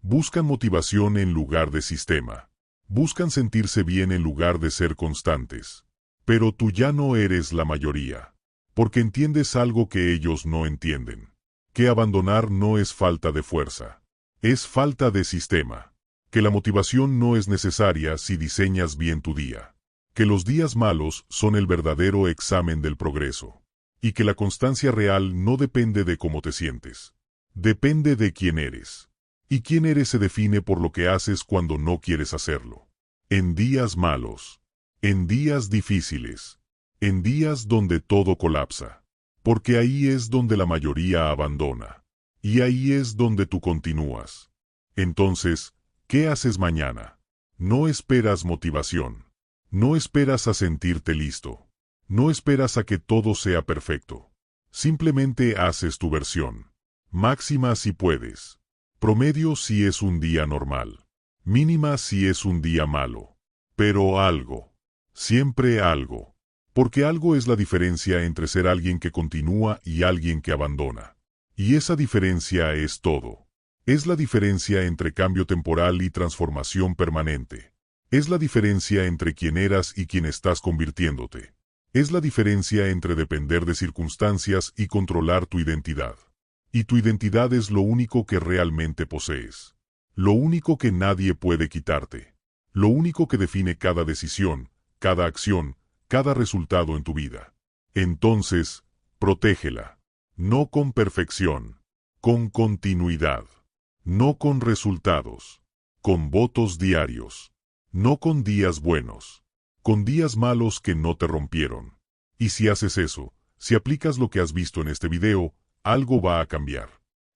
Buscan motivación en lugar de sistema. Buscan sentirse bien en lugar de ser constantes. Pero tú ya no eres la mayoría. Porque entiendes algo que ellos no entienden. Que abandonar no es falta de fuerza. Es falta de sistema. Que la motivación no es necesaria si diseñas bien tu día. que los días malos son el verdadero examen del progreso, y que la constancia real no depende de cómo te sientes. Depende de quién eres. Y quién eres se define por lo que haces cuando no quieres hacerlo. En días malos, en días difíciles, en días donde todo colapsa, porque ahí es donde la mayoría abandona, y ahí es donde tú continúas. Entonces, ¿qué haces mañana? No esperas motivación. No esperas a sentirte listo. No esperas a que todo sea perfecto. Simplemente haces tu versión. Máxima si puedes. Promedio si es un día normal. Mínima si es un día malo. Pero algo. Siempre algo. Porque algo es la diferencia entre ser alguien que continúa y alguien que abandona. Y esa diferencia es todo. Es la diferencia entre cambio temporal y transformación permanente. Es la diferencia entre quién eras y quién estás convirtiéndote. Es la diferencia entre depender de circunstancias y controlar tu identidad. Y tu identidad es lo único que realmente posees. Lo único que nadie puede quitarte. Lo único que define cada decisión, cada acción, cada resultado en tu vida. Entonces, protégela. No con perfección, con continuidad. No con resultados, con votos diarios. No con días buenos, con días malos que no te rompieron. Y si haces eso, si aplicas lo que has visto en este video, algo va a cambiar.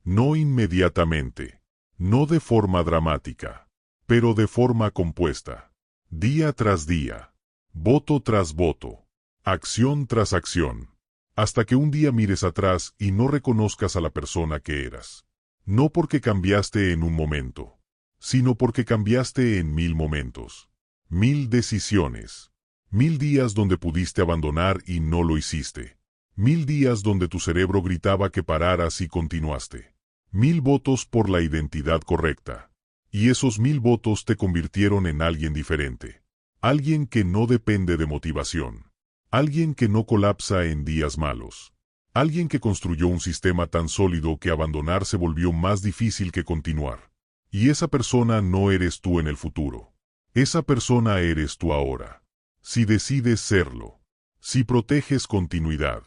No inmediatamente, no de forma dramática, pero de forma compuesta. Día tras día, voto tras voto, acción tras acción, hasta que un día mires atrás y no reconozcas a la persona que eras. No porque cambiaste en un momento, sino porque cambiaste en 1000 momentos, 1000 decisiones, 1000 días donde pudiste abandonar y no lo hiciste, 1000 días donde tu cerebro gritaba que pararas y continuaste, 1000 votos por la identidad correcta, y esos 1000 votos te convirtieron en alguien diferente, alguien que no depende de motivación, alguien que no colapsa en días malos, alguien que construyó un sistema tan sólido que abandonar se volvió más difícil que continuar. Y esa persona no eres tú en el futuro. Esa persona eres tú ahora. Si decides serlo. Si proteges continuidad.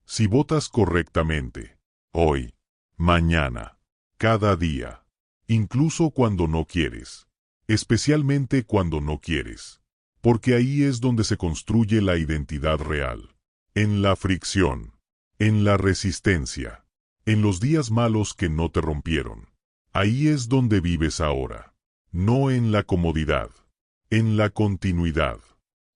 Si votas correctamente. Hoy. Mañana. Cada día. Incluso cuando no quieres. Especialmente cuando no quieres. Porque ahí es donde se construye la identidad real. En la fricción. En la resistencia. En los días malos que no te rompieron. Ahí es donde vives ahora. No en la comodidad. En la continuidad.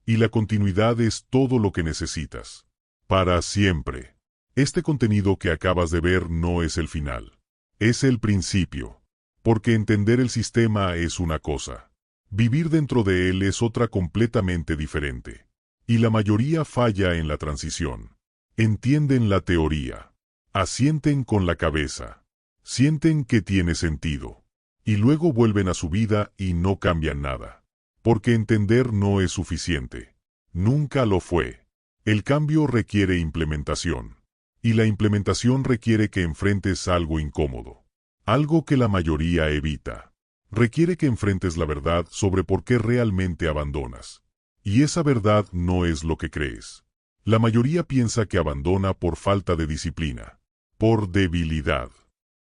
Y la continuidad es todo lo que necesitas. Para siempre. Este contenido que acabas de ver no es el final. Es el principio. Porque entender el sistema es una cosa. Vivir dentro de él es otra completamente diferente. Y la mayoría falla en la transición. Entienden la teoría. Asienten con la cabeza. Sienten que tiene sentido. Y luego vuelven a su vida y no cambian nada. Porque entender no es suficiente. Nunca lo fue. El cambio requiere implementación. Y la implementación requiere que enfrentes algo incómodo. Algo que la mayoría evita. Requiere que enfrentes la verdad sobre por qué realmente abandonas. Y esa verdad no es lo que crees. La mayoría piensa que abandona por falta de disciplina. Por debilidad.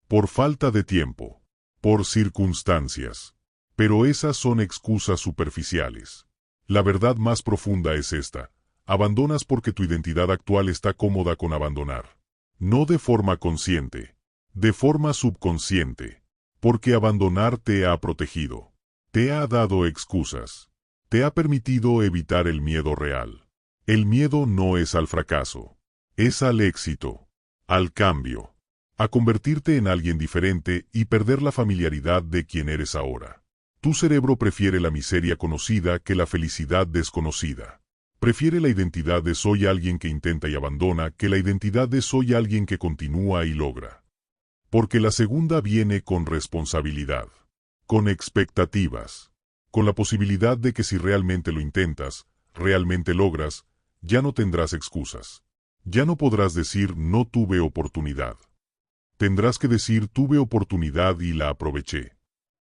Por falta de tiempo, por circunstancias. Pero esas son excusas superficiales. La verdad más profunda es esta. Abandonas porque tu identidad actual está cómoda con abandonar. No de forma consciente, de forma subconsciente. Porque abandonar te ha protegido. Te ha dado excusas. Te ha permitido evitar el miedo real. El miedo no es al fracaso. Es al éxito. Al cambio. A convertirte en alguien diferente y perder la familiaridad de quien eres ahora. Tu cerebro prefiere la miseria conocida que la felicidad desconocida. Prefiere la identidad de soy alguien que intenta y abandona que la identidad de soy alguien que continúa y logra. Porque la segunda viene con responsabilidad, con expectativas, con la posibilidad de que si realmente lo intentas, realmente logras, ya no tendrás excusas. Ya no podrás decir no tuve oportunidad. Tendrás que decir tuve oportunidad y la aproveché.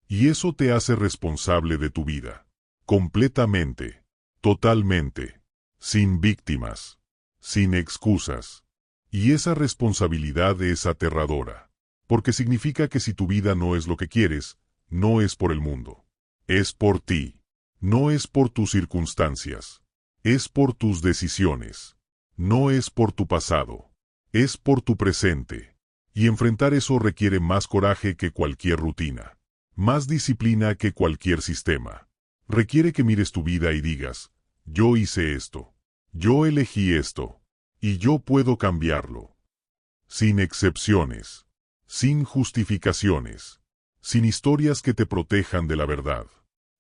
Y eso te hace responsable de tu vida. Completamente. Totalmente. Sin víctimas. Sin excusas. Y esa responsabilidad es aterradora. Porque significa que si tu vida no es lo que quieres, no es por el mundo. Es por ti. No es por tus circunstancias. Es por tus decisiones. No es por tu pasado. Es por tu presente. Y enfrentar eso requiere más coraje que cualquier rutina. Más disciplina que cualquier sistema. Requiere que mires tu vida y digas, yo hice esto. Yo elegí esto. Y yo puedo cambiarlo. Sin excepciones. Sin justificaciones. Sin historias que te protejan de la verdad.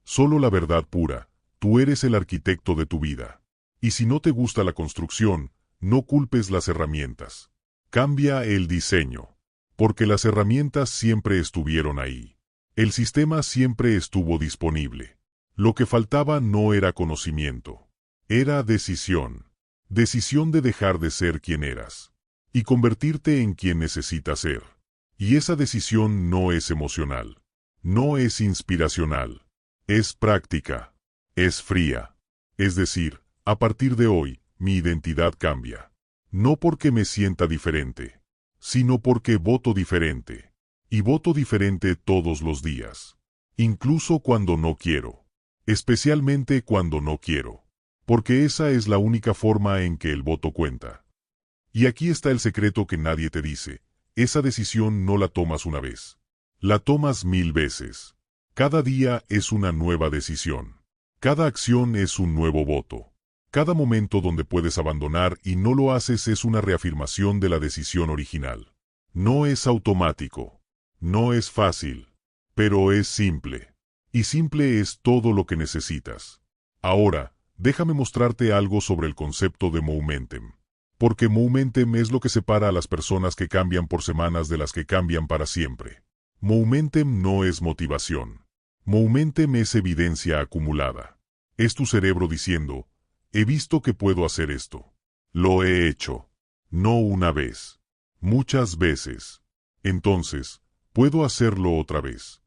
Solo la verdad pura. Tú eres el arquitecto de tu vida. Y si no te gusta la construcción, no culpes las herramientas. Cambia el diseño. Porque las herramientas siempre estuvieron ahí. El sistema siempre estuvo disponible. Lo que faltaba no era conocimiento. Era decisión. Decisión de dejar de ser quien eras. Y convertirte en quien necesitas ser. Y esa decisión no es emocional. No es inspiracional. Es práctica. Es fría. Es decir, a partir de hoy, mi identidad cambia. No porque me sienta diferente, sino porque voto diferente. Y voto diferente todos los días. Incluso cuando no quiero. Especialmente cuando no quiero. Porque esa es la única forma en que el voto cuenta. Y aquí está el secreto que nadie te dice. Esa decisión no la tomas una vez. La tomas 1000 veces. Cada día es una nueva decisión. Cada acción es un nuevo voto. Cada momento donde puedes abandonar y no lo haces es una reafirmación de la decisión original. No es automático. No es fácil. Pero es simple. Y simple es todo lo que necesitas. Ahora, déjame mostrarte algo sobre el concepto de momentum. Porque momentum es lo que separa a las personas que cambian por semanas de las que cambian para siempre. Momentum no es motivación. Momentum es evidencia acumulada. Es tu cerebro diciendo, he visto que puedo hacer esto. Lo he hecho. No una vez. Muchas veces. Entonces, puedo hacerlo otra vez.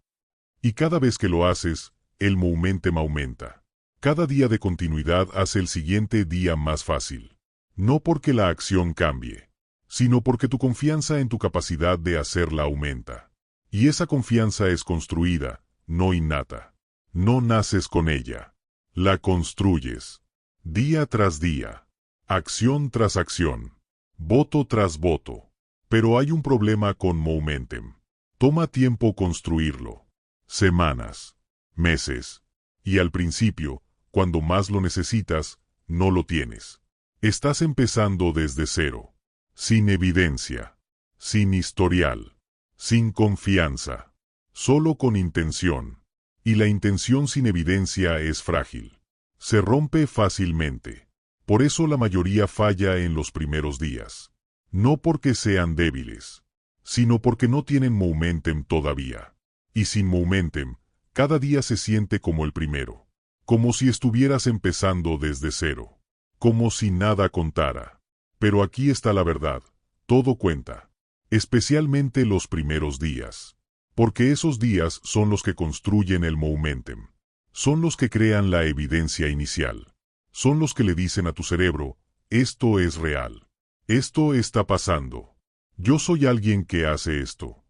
Y cada vez que lo haces, el momentum aumenta. Cada día de continuidad hace el siguiente día más fácil. No porque la acción cambie, sino porque tu confianza en tu capacidad de hacerla aumenta. Y esa confianza es construida, no innata. No naces con ella. La construyes. Día tras día. Acción tras acción. Voto tras voto. Pero hay un problema con momentum. Toma tiempo construirlo. Semanas. Meses. Y al principio, cuando más lo necesitas, no lo tienes. Estás empezando desde cero. Sin evidencia. Sin historial. Sin confianza. Solo con intención. Y la intención sin evidencia es frágil. Se rompe fácilmente. Por eso la mayoría falla en los primeros días. No porque sean débiles, sino porque no tienen momentum todavía. Y sin momentum, cada día se siente como el primero. Como si estuvieras empezando desde cero. Como si nada contara. Pero aquí está la verdad. Todo cuenta. Especialmente los primeros días. Porque esos días son los que construyen el momentum. Son los que crean la evidencia inicial. Son los que le dicen a tu cerebro, esto es real. Esto está pasando. Yo soy alguien que hace esto.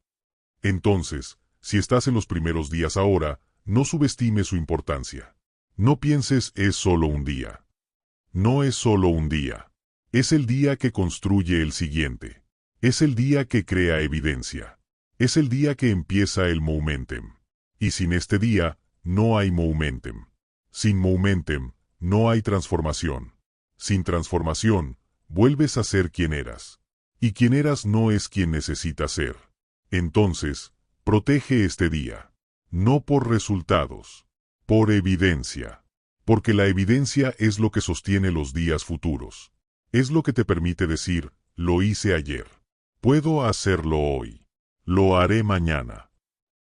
Entonces, si estás en los primeros días ahora, no subestimes su importancia. No pienses es solo un día. No es solo un día. Es el día que construye el siguiente. Es el día que crea evidencia. Es el día que empieza el momentum. Y sin este día, no hay momentum. Sin momentum, no hay transformación. Sin transformación, vuelves a ser quien eras. Y quien eras no es quien necesitas ser. Entonces, protege este día. No por resultados. Por evidencia. Porque la evidencia es lo que sostiene los días futuros. Es lo que te permite decir, lo hice ayer. Puedo hacerlo hoy. Lo haré mañana.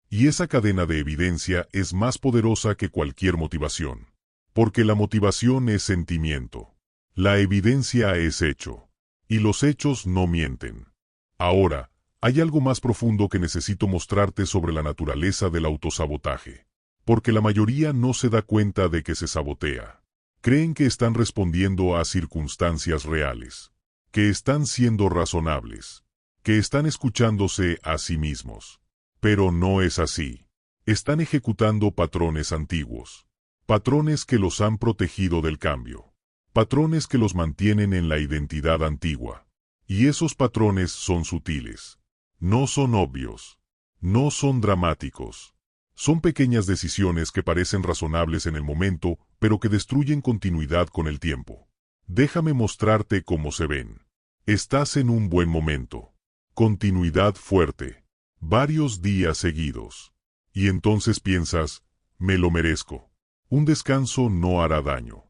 Y esa cadena de evidencia es más poderosa que cualquier motivación. Porque la motivación es sentimiento. La evidencia es hecho. Y los hechos no mienten. Ahora, hay algo más profundo que necesito mostrarte sobre la naturaleza del autosabotaje. Porque la mayoría no se da cuenta de que se sabotea. Creen que están respondiendo a circunstancias reales, que están siendo razonables, que están escuchándose a sí mismos. Pero no es así. Están ejecutando patrones antiguos, patrones que los han protegido del cambio, patrones que los mantienen en la identidad antigua. Y esos patrones son sutiles, no son obvios, no son dramáticos. Son pequeñas decisiones que parecen razonables en el momento, pero que destruyen continuidad con el tiempo. Déjame mostrarte cómo se ven. Estás en un buen momento. Continuidad fuerte. Varios días seguidos. Y entonces piensas, me lo merezco. Un descanso no hará daño.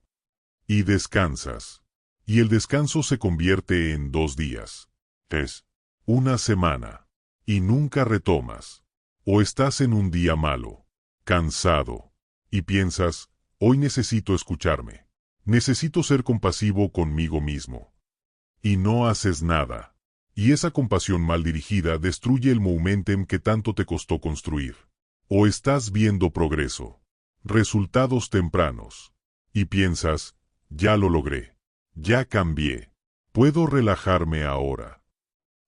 Y descansas. Y el descanso se convierte en 2 días. Es una semana. Y nunca retomas. O estás en un día malo, cansado, y piensas, hoy necesito escucharme. Necesito ser compasivo conmigo mismo. Y no haces nada. Y esa compasión mal dirigida destruye el momentum que tanto te costó construir. O estás viendo progreso, resultados tempranos, y piensas, ya lo logré, ya cambié, puedo relajarme ahora.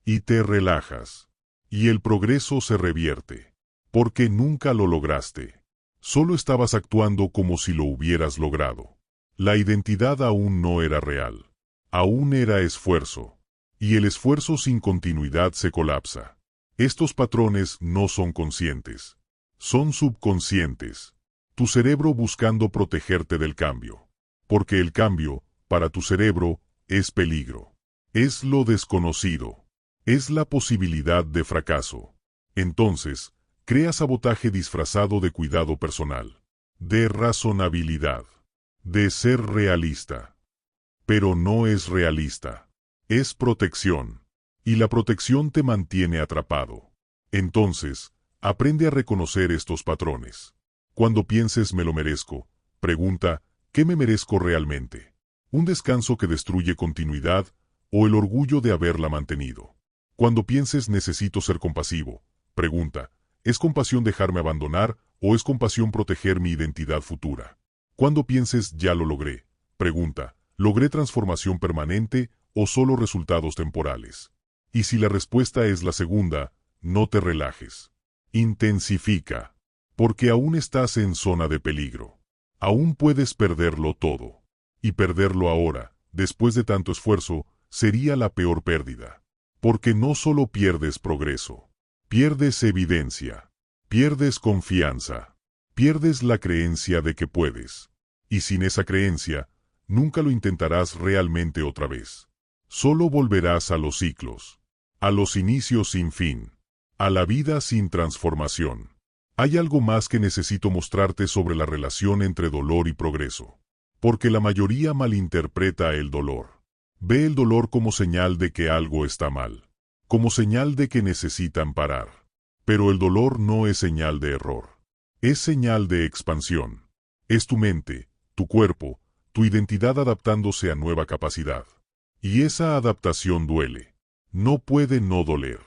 Y te relajas. Y el progreso se revierte. Porque nunca lo lograste. Solo estabas actuando como si lo hubieras logrado. La identidad aún no era real. Aún era esfuerzo. Y el esfuerzo sin continuidad se colapsa. Estos patrones no son conscientes. Son subconscientes. Tu cerebro buscando protegerte del cambio. Porque el cambio, para tu cerebro, es peligro. Es lo desconocido. Es la posibilidad de fracaso. Entonces, crea sabotaje disfrazado de cuidado personal, de razonabilidad, de ser realista. Pero no es realista. Es protección. Y la protección te mantiene atrapado. Entonces, aprende a reconocer estos patrones. Cuando pienses me lo merezco, pregunta, ¿qué me merezco realmente? ¿Un descanso que destruye continuidad o el orgullo de haberla mantenido? Cuando pienses necesito ser compasivo, pregunta, ¿es compasión dejarme abandonar o es compasión proteger mi identidad futura? Cuando pienses ya lo logré, pregunta, ¿logré transformación permanente o solo resultados temporales? Y si la respuesta es la segunda, no te relajes. Intensifica. Porque aún estás en zona de peligro. Aún puedes perderlo todo. Y perderlo ahora, después de tanto esfuerzo, sería la peor pérdida. Porque no solo pierdes progreso. Pierdes evidencia. Pierdes confianza. Pierdes la creencia de que puedes. Y sin esa creencia, nunca lo intentarás realmente otra vez. Solo volverás a los ciclos. A los inicios sin fin. A la vida sin transformación. Hay algo más que necesito mostrarte sobre la relación entre dolor y progreso. Porque la mayoría malinterpreta el dolor. Ve el dolor como señal de que algo está mal. Como señal de que necesitan parar. Pero el dolor no es señal de error. Es señal de expansión. Es tu mente, tu cuerpo, tu identidad adaptándose a nueva capacidad. Y esa adaptación duele. No puede no doler.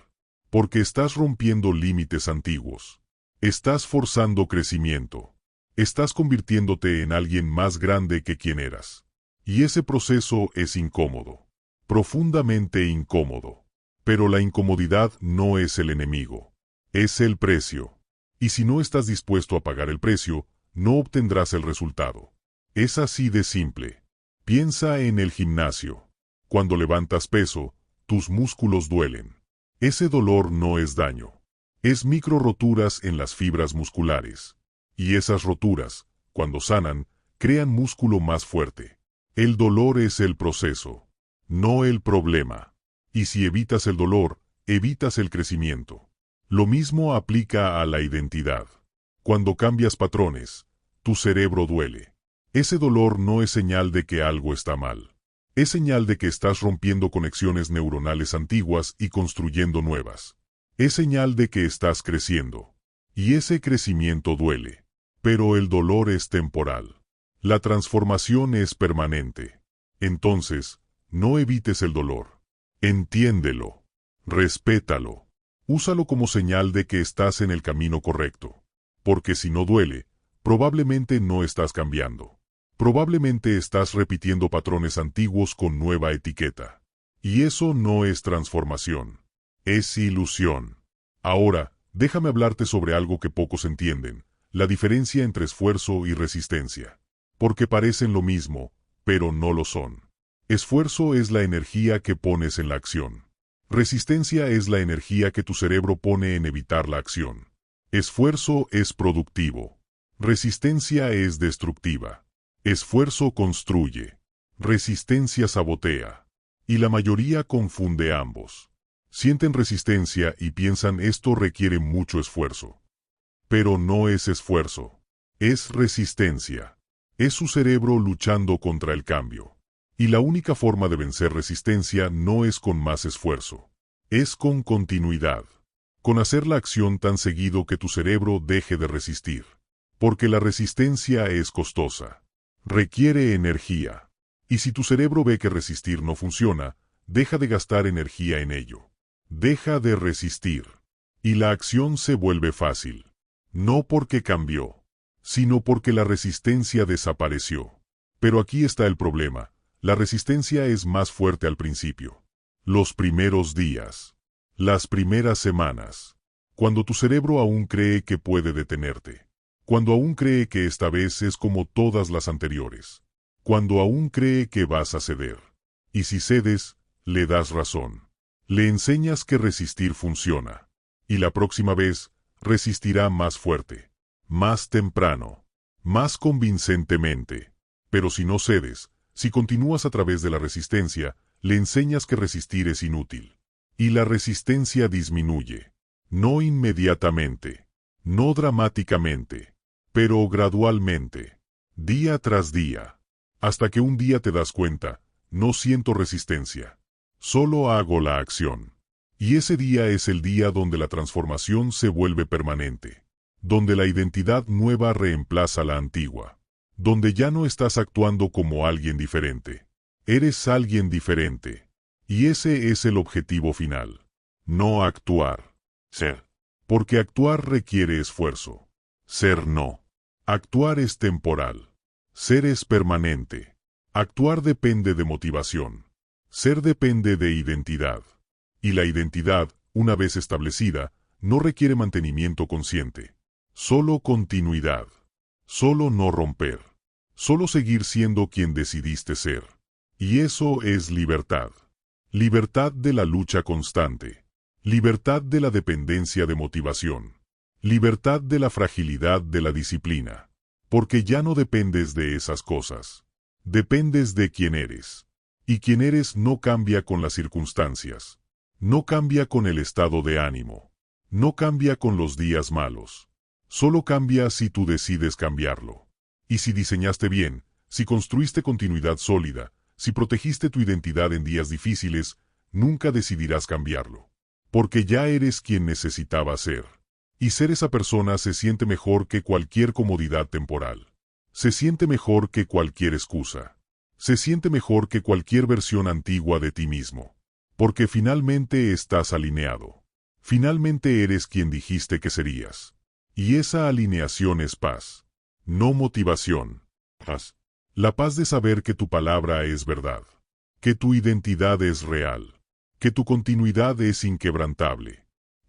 Porque estás rompiendo límites antiguos. Estás forzando crecimiento. Estás convirtiéndote en alguien más grande que quien eras. Y ese proceso es incómodo. Profundamente incómodo. Pero la incomodidad no es el enemigo. Es el precio. Y si no estás dispuesto a pagar el precio, no obtendrás el resultado. Es así de simple. Piensa en el gimnasio. Cuando levantas peso, tus músculos duelen. Ese dolor no es daño. Es micro roturas en las fibras musculares. Y esas roturas, cuando sanan, crean músculo más fuerte. El dolor es el proceso, no el problema. Y si evitas el dolor, evitas el crecimiento. Lo mismo aplica a la identidad. Cuando cambias patrones, tu cerebro duele. Ese dolor no es señal de que algo está mal. Es señal de que estás rompiendo conexiones neuronales antiguas y construyendo nuevas. Es señal de que estás creciendo. Y ese crecimiento duele. Pero el dolor es temporal. La transformación es permanente. Entonces, no evites el dolor. Entiéndelo. Respétalo. Úsalo como señal de que estás en el camino correcto. Porque si no duele, probablemente no estás cambiando. Probablemente estás repitiendo patrones antiguos con nueva etiqueta. Y eso no es transformación. Es ilusión. Ahora, déjame hablarte sobre algo que pocos entienden, la diferencia entre esfuerzo y resistencia. Porque parecen lo mismo, pero no lo son. Esfuerzo es la energía que pones en la acción. Resistencia es la energía que tu cerebro pone en evitar la acción. Esfuerzo es productivo. Resistencia es destructiva. Esfuerzo construye. Resistencia sabotea. Y la mayoría confunde ambos. Sienten resistencia y piensan esto requiere mucho esfuerzo. Pero no es esfuerzo. Es resistencia. Es su cerebro luchando contra el cambio. Y la única forma de vencer resistencia no es con más esfuerzo. Es con continuidad. Con hacer la acción tan seguido que tu cerebro deje de resistir. Porque la resistencia es costosa. Requiere energía. Y si tu cerebro ve que resistir no funciona, deja de gastar energía en ello. Deja de resistir. Y la acción se vuelve fácil. No porque cambió, sino porque la resistencia desapareció. Pero aquí está el problema. La resistencia es más fuerte al principio. Los primeros días. Las primeras semanas. Cuando tu cerebro aún cree que puede detenerte. Cuando aún cree que esta vez es como todas las anteriores. Cuando aún cree que vas a ceder. Y si cedes, le das razón. Le enseñas que resistir funciona. Y la próxima vez, resistirá más fuerte. Más temprano. Más convincentemente. Pero si no cedes, si continúas a través de la resistencia, le enseñas que resistir es inútil. Y la resistencia disminuye. No inmediatamente. No dramáticamente. Pero gradualmente. Día tras día. Hasta que un día te das cuenta, no siento resistencia. Solo hago la acción. Y ese día es el día donde la transformación se vuelve permanente. Donde la identidad nueva reemplaza la antigua. Donde ya no estás actuando como alguien diferente. Eres alguien diferente. Y ese es el objetivo final. No actuar. Ser. Porque actuar requiere esfuerzo. Ser no. Actuar es temporal. Ser es permanente. Actuar depende de motivación. Ser depende de identidad. Y la identidad, una vez establecida, no requiere mantenimiento consciente. Solo continuidad. Solo no romper. Solo seguir siendo quien decidiste ser. Y eso es libertad. Libertad de la lucha constante. Libertad de la dependencia de motivación. Libertad de la fragilidad de la disciplina. Porque ya no dependes de esas cosas. Dependes de quién eres. Y quien eres no cambia con las circunstancias. No cambia con el estado de ánimo. No cambia con los días malos. Solo cambia si tú decides cambiarlo. Y si diseñaste bien, si construiste continuidad sólida, si protegiste tu identidad en días difíciles, nunca decidirás cambiarlo. Porque ya eres quien necesitaba ser. Y ser esa persona se siente mejor que cualquier comodidad temporal. Se siente mejor que cualquier excusa. Se siente mejor que cualquier versión antigua de ti mismo. Porque finalmente estás alineado. Finalmente eres quien dijiste que serías. Y esa alineación es paz. No motivación. Paz. La paz de saber que tu palabra es verdad. Que tu identidad es real. Que tu continuidad es inquebrantable.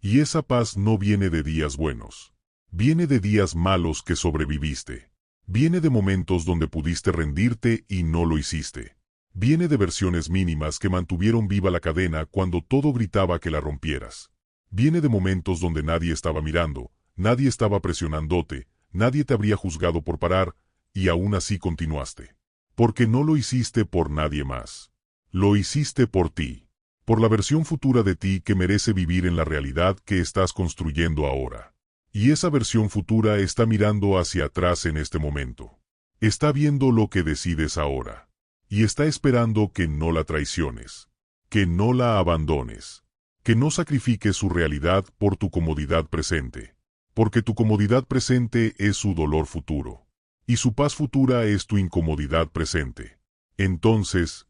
Y esa paz no viene de días buenos. Viene de días malos que sobreviviste. Viene de momentos donde pudiste rendirte y no lo hiciste. Viene de versiones mínimas que mantuvieron viva la cadena cuando todo gritaba que la rompieras. Viene de momentos donde nadie estaba mirando, nadie estaba presionándote, nadie te habría juzgado por parar, y aún así continuaste. Porque no lo hiciste por nadie más. Lo hiciste por ti. Por la versión futura de ti que merece vivir en la realidad que estás construyendo ahora. Y esa versión futura está mirando hacia atrás en este momento. Está viendo lo que decides ahora. Y está esperando que no la traiciones. Que no la abandones. Que no sacrifiques su realidad por tu comodidad presente. Porque tu comodidad presente es su dolor futuro. Y su paz futura es tu incomodidad presente. Entonces,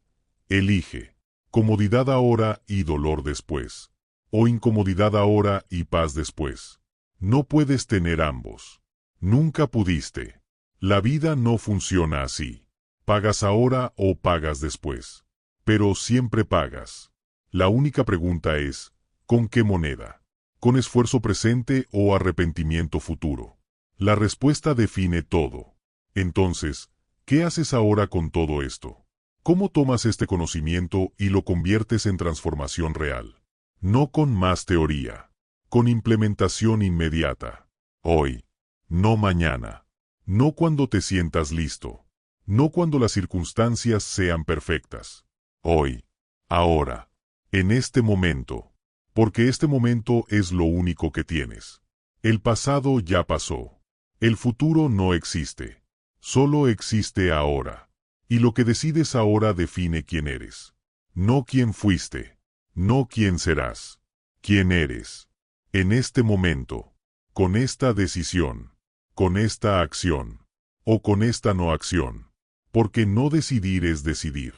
elige. Comodidad ahora y dolor después. O incomodidad ahora y paz después. No puedes tener ambos. Nunca pudiste. La vida no funciona así. Pagas ahora o pagas después. Pero siempre pagas. La única pregunta es, ¿con qué moneda? ¿Con esfuerzo presente o arrepentimiento futuro? La respuesta define todo. Entonces, ¿qué haces ahora con todo esto? ¿Cómo tomas este conocimiento y lo conviertes en transformación real? No con más teoría, con implementación inmediata. Hoy, no mañana, no cuando te sientas listo, no cuando las circunstancias sean perfectas. Hoy, ahora, en este momento, porque este momento es lo único que tienes. El pasado ya pasó. El futuro no existe. Solo existe ahora. Y lo que decides ahora define quién eres. No quién fuiste. No quién serás. Quién eres. En este momento. Con esta decisión. Con esta acción. O con esta no acción. Porque no decidir es decidir.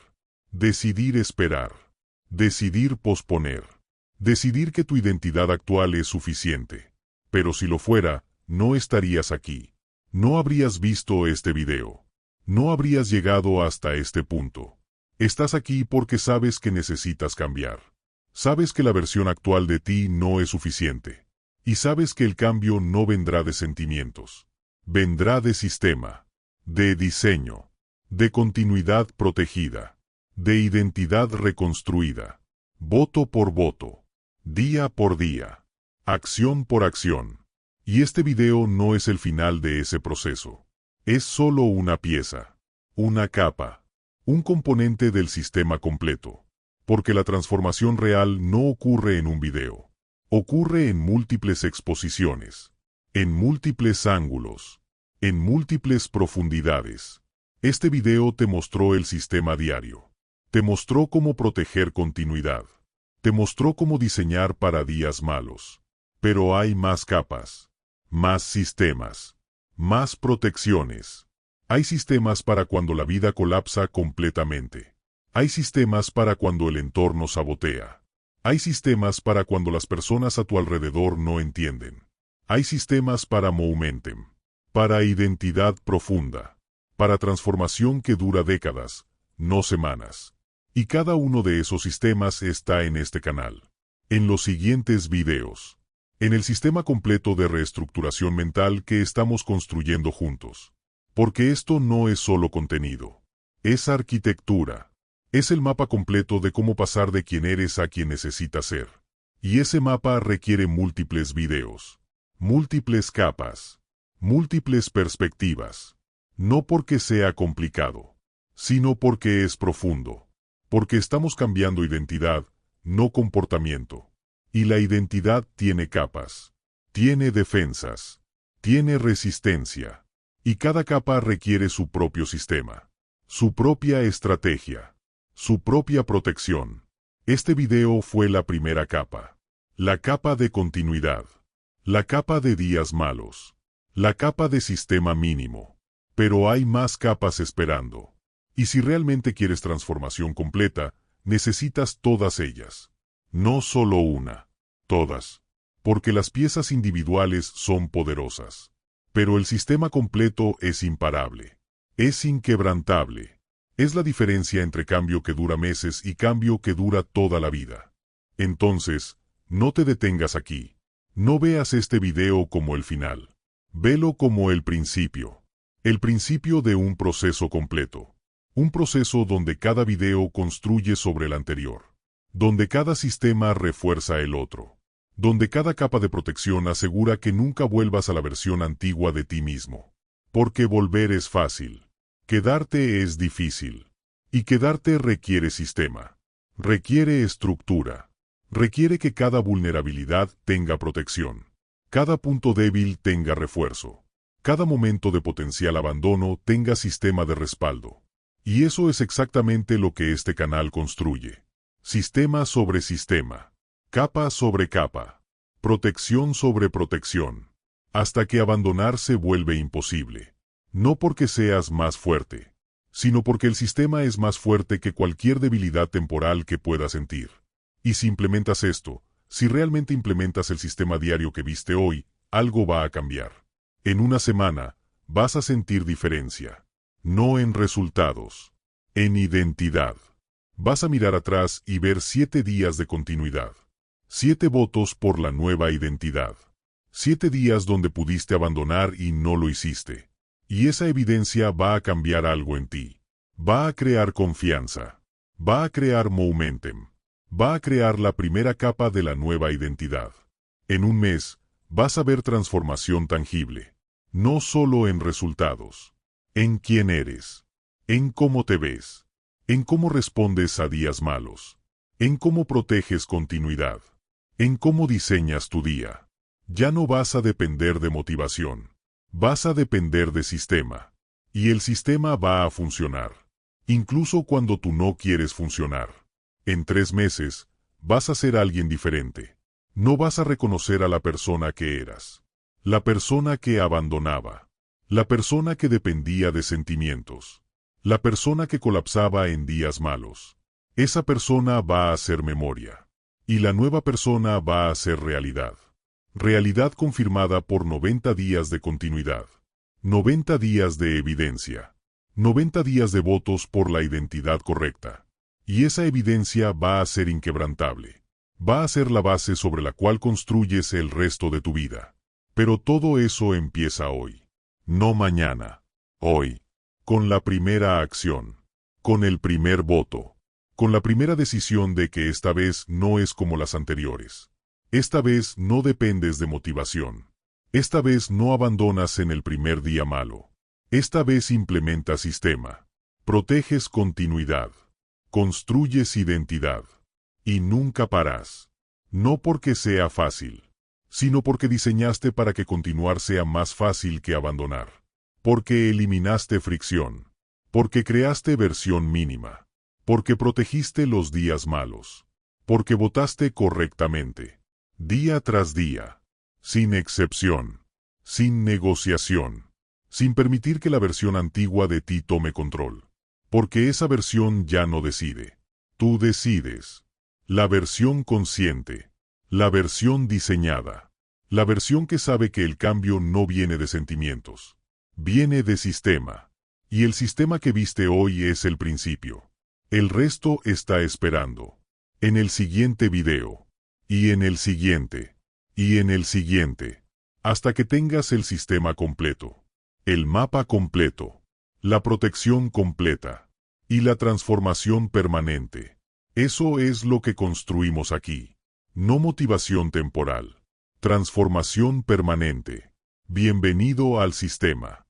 Decidir esperar. Decidir posponer. Decidir que tu identidad actual es suficiente. Pero si lo fuera, no estarías aquí. No habrías visto este video. No habrías llegado hasta este punto. Estás aquí porque sabes que necesitas cambiar. Sabes que la versión actual de ti no es suficiente. Y sabes que el cambio no vendrá de sentimientos. Vendrá de sistema. De diseño. De continuidad protegida. De identidad reconstruida. Voto por voto. Día por día. Acción por acción. Y este video no es el final de ese proceso. Es solo una pieza, una capa, un componente del sistema completo. Porque la transformación real no ocurre en un video. Ocurre en múltiples exposiciones, en múltiples ángulos, en múltiples profundidades. Este video te mostró el sistema diario. Te mostró cómo proteger continuidad. Te mostró cómo diseñar para días malos. Pero hay más capas, más sistemas, más protecciones. Hay sistemas para cuando la vida colapsa completamente. Hay sistemas para cuando el entorno sabotea. Hay sistemas para cuando las personas a tu alrededor no entienden. Hay sistemas para momentum, para identidad profunda, para transformación que dura décadas, no semanas. Y cada uno de esos sistemas está en este canal. En los siguientes videos. En el sistema completo de reestructuración mental que estamos construyendo juntos. Porque esto no es solo contenido. Es arquitectura. Es el mapa completo de cómo pasar de quien eres a quien necesitas ser. Y ese mapa requiere múltiples videos. Múltiples capas. Múltiples perspectivas. No porque sea complicado, sino porque es profundo. Porque estamos cambiando identidad, no comportamiento. Y la identidad tiene capas, tiene defensas, tiene resistencia. Y cada capa requiere su propio sistema, su propia estrategia, su propia protección. Este video fue la primera capa. La capa de continuidad. La capa de días malos. La capa de sistema mínimo. Pero hay más capas esperando. Y si realmente quieres transformación completa, necesitas todas ellas. No solo una. Todas. Porque las piezas individuales son poderosas. Pero el sistema completo es imparable. Es inquebrantable. Es la diferencia entre cambio que dura meses y cambio que dura toda la vida. Entonces, no te detengas aquí. No veas este video como el final. Velo como el principio. El principio de un proceso completo. Un proceso donde cada video construye sobre el anterior. Donde cada sistema refuerza el otro. Donde cada capa de protección asegura que nunca vuelvas a la versión antigua de ti mismo. Porque volver es fácil. Quedarte es difícil. Y quedarte requiere sistema. Requiere estructura. Requiere que cada vulnerabilidad tenga protección. Cada punto débil tenga refuerzo. Cada momento de potencial abandono tenga sistema de respaldo. Y eso es exactamente lo que este canal construye. Sistema sobre sistema. Capa sobre capa. Protección sobre protección. Hasta que abandonar se vuelve imposible. No porque seas más fuerte, sino porque el sistema es más fuerte que cualquier debilidad temporal que puedas sentir. Y si implementas esto, si realmente implementas el sistema diario que viste hoy, algo va a cambiar. En una semana, vas a sentir diferencia. no en resultados, en identidad. Vas a mirar atrás y ver 7 días de continuidad. 7 votos por la nueva identidad. 7 días donde pudiste abandonar y no lo hiciste. Y esa evidencia va a cambiar algo en ti. Va a crear confianza. Va a crear momentum. Va a crear la primera capa de la nueva identidad. En un mes, vas a ver transformación tangible. No solo en resultados. En quién eres. En cómo te ves. En cómo respondes a días malos. En cómo proteges continuidad. En cómo diseñas tu día. Ya no vas a depender de motivación. Vas a depender de sistema. Y el sistema va a funcionar. Incluso cuando tú no quieres funcionar. En 3 meses, vas a ser alguien diferente. No vas a reconocer a la persona que eras. La persona que abandonaba. La persona que dependía de sentimientos. La persona que colapsaba en días malos. Esa persona va a ser memoria. Y la nueva persona va a ser realidad. Realidad confirmada por 90 días de continuidad. 90 días de evidencia. 90 días de votos por la identidad correcta. Y esa evidencia va a ser inquebrantable. Va a ser la base sobre la cual construyes el resto de tu vida. Pero todo eso empieza hoy. No mañana. Hoy. Con la primera acción. Con el primer voto. Con la primera decisión de que esta vez no es como las anteriores. Esta vez no dependes de motivación. Esta vez no abandonas en el primer día malo. Esta vez implementas sistema. Proteges continuidad. Construyes identidad. Y nunca paras. No porque sea fácil, sino porque diseñaste para que continuar sea más fácil que abandonar. Porque eliminaste fricción. Porque creaste versión mínima. Porque protegiste los días malos. Porque votaste correctamente. Día tras día. Sin excepción. Sin negociación. Sin permitir que la versión antigua de ti tome control. Porque esa versión ya no decide. Tú decides. La versión consciente. La versión diseñada. La versión que sabe que el cambio no viene de sentimientos. Viene de sistema. Y el sistema que viste hoy es el principio. El resto está esperando. En el siguiente video. Y en el siguiente. Y en el siguiente. Hasta que tengas el sistema completo. El mapa completo. La protección completa. Y la transformación permanente. Eso es lo que construimos aquí. No motivación temporal. Transformación permanente. Bienvenido al sistema.